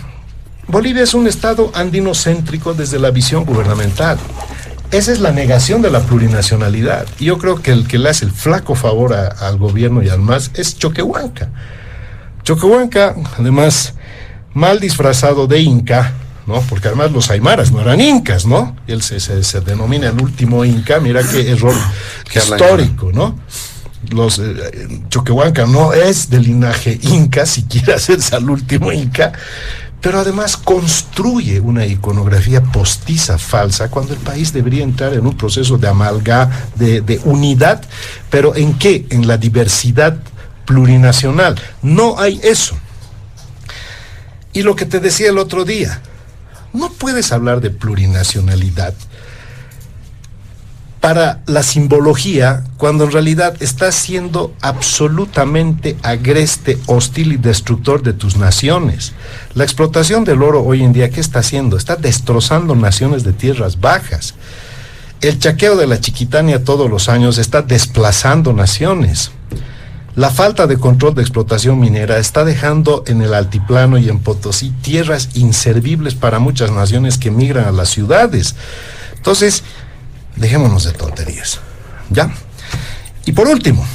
Bolivia es un Estado andinocéntrico desde la visión gubernamental. Esa es la negación de la plurinacionalidad. Y yo creo que el que le hace el flaco favor al gobierno y al MAS es Choquehuanca. Choquehuanca, además, mal disfrazado de inca, ¿no? Porque además los aymaras no eran incas, ¿no? Él se denomina el último inca. Mira qué error histórico, ¿no? Choquehuanca no es de linaje inca, si quiere hacerse al último inca, pero además construye una iconografía postiza falsa cuando el país debería entrar en un proceso de de unidad. ¿Pero en qué? En la diversidad plurinacional. No hay eso. Y lo que te decía el otro día, no puedes hablar de plurinacionalidad para la simbología, cuando en realidad estás siendo absolutamente agreste, hostil y destructor de tus naciones. La explotación del oro hoy en día, ¿qué está haciendo? Está destrozando naciones de tierras bajas. El chaqueo de la Chiquitania todos los años está desplazando naciones. La falta de control de explotación minera está dejando en el altiplano y en Potosí tierras inservibles para muchas naciones que migran a las ciudades. Entonces, dejémonos de tonterías, ¿ya? Y por último,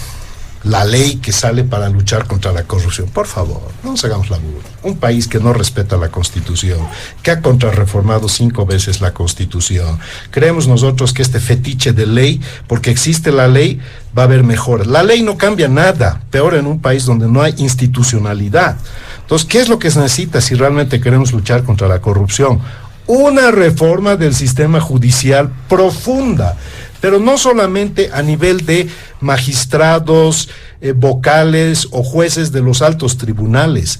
la ley que sale para luchar contra la corrupción. Por favor, no nos hagamos la burla. Un país que no respeta la Constitución, que ha contrarreformado 5 veces la Constitución. Creemos nosotros que este fetiche de ley, porque existe la ley, va a haber mejoras. La ley no cambia nada, peor en un país donde no hay institucionalidad. Entonces, ¿qué es lo que se necesita si realmente queremos luchar contra la corrupción? Una reforma del sistema judicial profunda, pero no solamente a nivel de magistrados, vocales o jueces de los altos tribunales.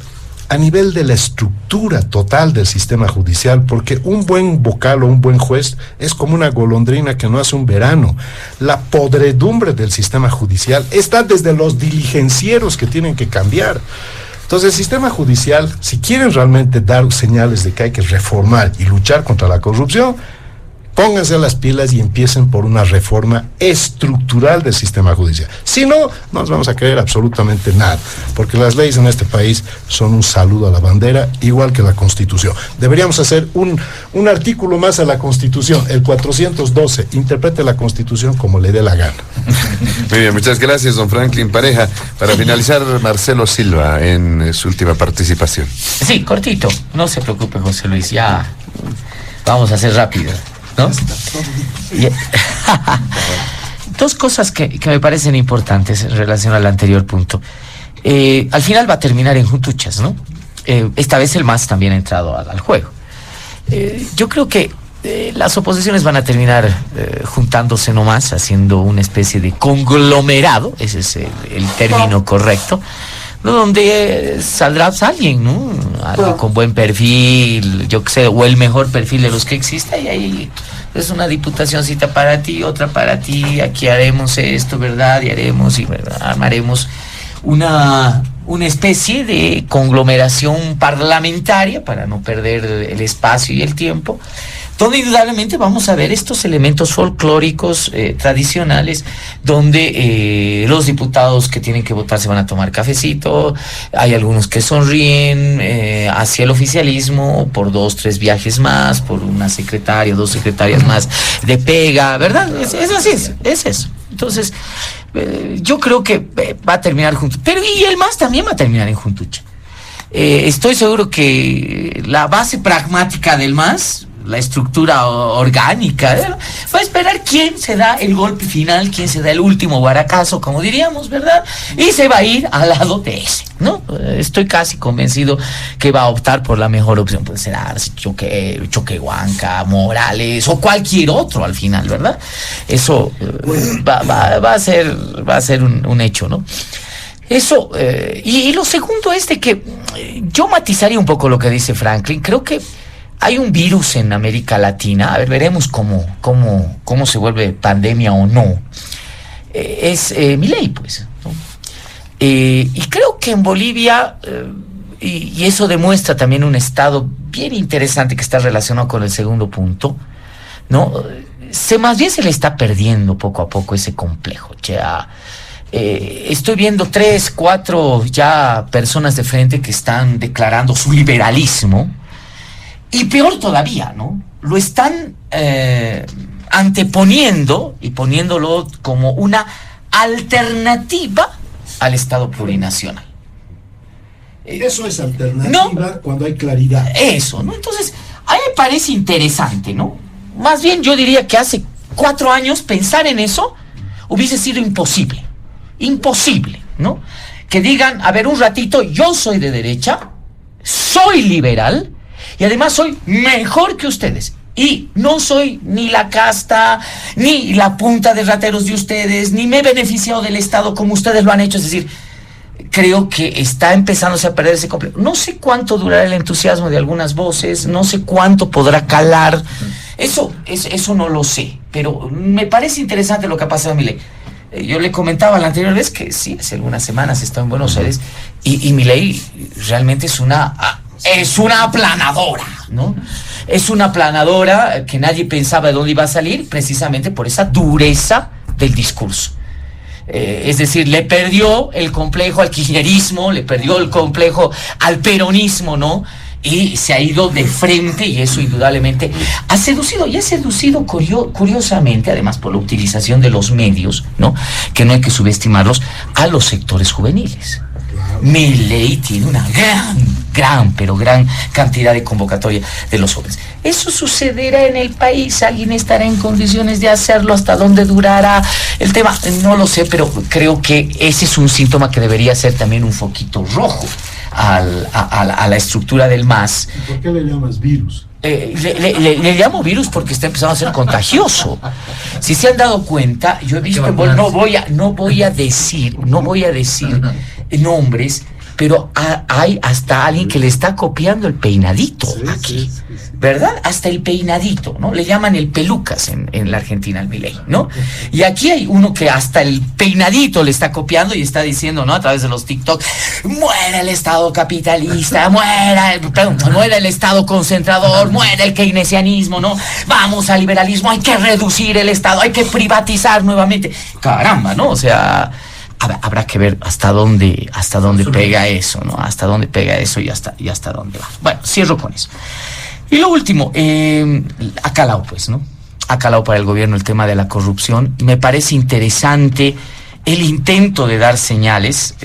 a nivel de la estructura total del sistema judicial, porque un buen vocal o un buen juez es como una golondrina que no hace un verano. La podredumbre del sistema judicial está desde los diligencieros que tienen que cambiar. Entonces, el sistema judicial, si quieren realmente dar señales de que hay que reformar y luchar contra la corrupción, pónganse las pilas y empiecen por una reforma estructural del sistema judicial. Si no, no nos vamos a creer absolutamente nada, porque las leyes en este país son un saludo a la bandera, igual que la Constitución. Deberíamos hacer un artículo más a la Constitución, el 412, interprete la Constitución como le dé la gana. Muy bien, muchas gracias, don Franklin Pareja. Para finalizar, Marcelo Silva, en su última participación. Sí, cortito, no se preocupe, José Luis, ya vamos a hacer rápido, ¿no? Dos cosas que me parecen importantes en relación al anterior punto. Al final va a terminar en juntuchas, ¿no? Esta vez el MAS también ha entrado al juego. Yo creo que las oposiciones van a terminar juntándose nomás, haciendo una especie de conglomerado, ese es el término correcto, ¿no? Donde saldrá alguien, ¿no? Alguien con buen perfil, yo qué sé, o el mejor perfil de los que exista, y ahí es una diputacioncita para ti, otra para ti, aquí haremos esto, ¿verdad? Y haremos, y armaremos una especie de conglomeración parlamentaria para no perder el espacio y el tiempo, donde indudablemente vamos a ver estos elementos folclóricos tradicionales, donde los diputados que tienen que votar se van a tomar cafecito, hay algunos que sonríen hacia el oficialismo por 2, 3 viajes más, por una secretaria, 2 secretarias más de pega, ¿verdad? Es así, es eso. Entonces, yo creo que va a terminar junto, pero y el MAS también va a terminar en juntucha. Estoy seguro que la base pragmática del MAS, la estructura orgánica, va a esperar quién se da el golpe final, quién se da el último guaracazo, como diríamos, ¿verdad? Y se va a ir al lado de ese, ¿no? Estoy casi convencido que va a optar por la mejor opción, puede ser Arce, Choquehuanca, Morales o cualquier otro al final, ¿verdad? Eso va a ser un hecho, ¿no? Eso, y lo segundo es de que yo matizaría un poco lo que dice Franklin. Creo que hay un virus en América Latina, a ver, veremos cómo se vuelve pandemia o no. Es Milei, pues, ¿no? Y creo que en Bolivia, y eso demuestra también un estado bien interesante que está relacionado con el segundo punto, ¿no? Más bien se le está perdiendo poco a poco ese complejo. Ya, estoy viendo 3, 4 ya personas de frente que están declarando su liberalismo. Y peor todavía, ¿no? Lo están anteponiendo y poniéndolo como una alternativa al Estado plurinacional. Eso es alternativa, ¿no? Cuando hay claridad. Eso, ¿no? Entonces, a mí me parece interesante, ¿no? Más bien yo diría que hace 4 años pensar en eso hubiese sido imposible. Imposible, ¿no? Que digan, a ver, un ratito, yo soy de derecha, soy liberal, y además soy mejor que ustedes. Y no soy ni la casta, ni la punta de rateros de ustedes, ni me he beneficiado del Estado como ustedes lo han hecho. Es decir, creo que está empezándose a perder ese complejo. No sé cuánto durará el entusiasmo de algunas voces, no sé cuánto podrá calar. Eso no lo sé, pero me parece interesante lo que ha pasado a Milei. Yo le comentaba la anterior vez que sí, hace algunas semanas estaba en Buenos Aires y Milei realmente es una aplanadora, ¿no? Es una aplanadora que nadie pensaba de dónde iba a salir, precisamente por esa dureza del discurso. Es decir, le perdió el complejo al kirchnerismo, le perdió el complejo al peronismo, ¿no? Y se ha ido de frente, y eso indudablemente ha seducido curiosamente, además por la utilización de los medios, ¿no? Que no hay que subestimarlos, a los sectores juveniles. Milei tiene una gran cantidad de convocatoria de los jóvenes. Eso sucederá en el país, alguien estará en condiciones de hacerlo, hasta dónde durará el tema, no lo sé, pero creo que ese es un síntoma que debería ser también un foquito rojo a la estructura del MAS. ¿Por qué le llamas virus? Le llamo virus porque está empezando a ser contagioso. Si se han dado cuenta, yo he visto, no voy a decir nombres, pero hay hasta alguien que le está copiando el peinadito aquí, ¿verdad? Hasta el peinadito, ¿no? Le llaman el pelucas en la Argentina al Milei, ¿no? Y aquí hay uno que hasta el peinadito le está copiando y está diciendo, ¿no? A través de los TikTok, muera el Estado capitalista, muera el Estado concentrador, muera el keynesianismo, ¿no? Vamos al liberalismo, hay que reducir el Estado, hay que privatizar nuevamente. Caramba, ¿no? O sea, habrá que ver hasta dónde pega eso, ¿no? Hasta dónde pega eso y hasta dónde va. Bueno, cierro con eso. Y lo último, ha calado, pues, ¿no? Ha calado para el gobierno el tema de la corrupción. Me parece interesante el intento de dar señales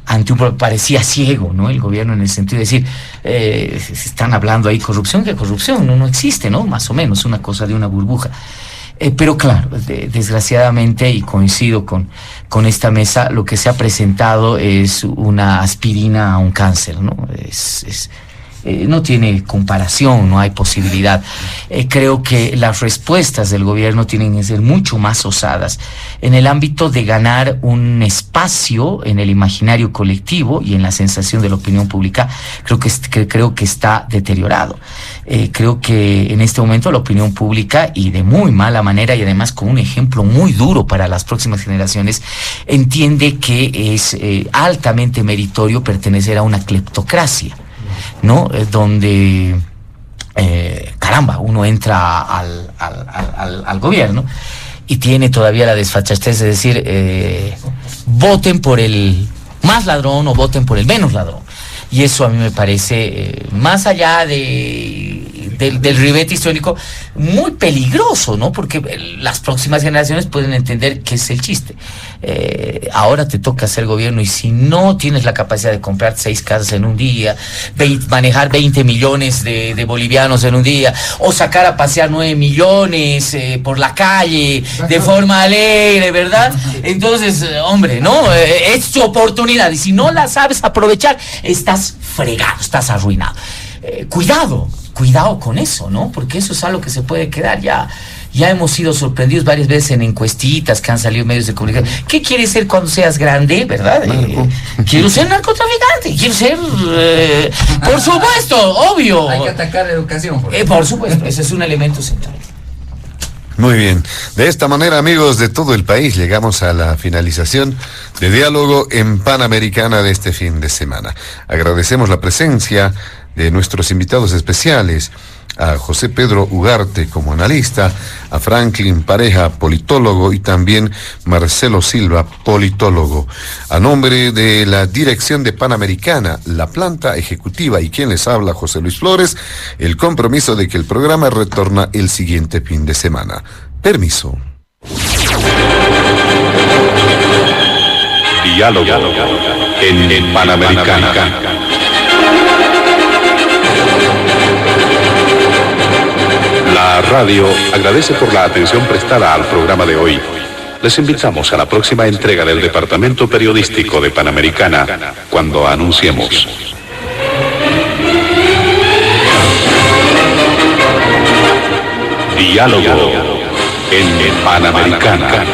ante parecía ciego, ¿no? El gobierno, en el sentido de decir, están hablando ahí corrupción, ¿qué corrupción? No existe, ¿no? Más o menos, una cosa de una burbuja. Pero claro, desgraciadamente, y coincido con esta mesa, lo que se ha presentado es una aspirina a un cáncer, ¿no? No tiene comparación, no hay posibilidad. Creo que las respuestas del gobierno tienen que ser mucho más osadas en el ámbito de ganar un espacio en el imaginario colectivo y en la sensación de la opinión pública. Creo que está deteriorado. Creo que en este momento la opinión pública, y de muy mala manera y además con un ejemplo muy duro para las próximas generaciones, entiende que es altamente meritorio pertenecer a una cleptocracia, ¿no? Donde, caramba, uno entra al gobierno y tiene todavía la desfachatez de decir, voten por el más ladrón o voten por el menos ladrón. Y eso a mí me parece, más allá del ribete histórico, muy peligroso, ¿no? Porque las próximas generaciones pueden entender que es el chiste. Ahora te toca hacer gobierno y si no tienes la capacidad de comprar 6 casas en un día, manejar 20 millones de bolivianos en un día, o sacar a pasear 9 millones por la calle de forma alegre, ¿verdad? Entonces, hombre, ¿no? Es tu oportunidad y si no la sabes aprovechar, estás fregado, estás arruinado. Cuidado con eso, ¿no? Porque eso es algo que se puede quedar ya. Ya hemos sido sorprendidos varias veces en encuestitas que han salido en medios de comunicación. ¿Qué quieres ser cuando seas grande, verdad? Quiero ser narcotraficante, quiero ser... por supuesto, obvio. Hay que atacar la educación. Por supuesto, ese es un elemento central. Muy bien. De esta manera, amigos de todo el país, llegamos a la finalización de Diálogo en Panamericana de este fin de semana. Agradecemos la presencia de nuestros invitados especiales, a José Pedro Ugarte como analista, a Franklin Pareja, politólogo, y también Marcelo Silva, politólogo. A nombre de la dirección de Panamericana, la planta ejecutiva y quien les habla, José Luis Flores, el compromiso de que el programa retorna el siguiente fin de semana. Permiso. Diálogo en Panamericana. La radio agradece por la atención prestada al programa de hoy. Les invitamos a la próxima entrega del Departamento Periodístico de Panamericana, cuando anunciemos. Diálogo en Panamericana.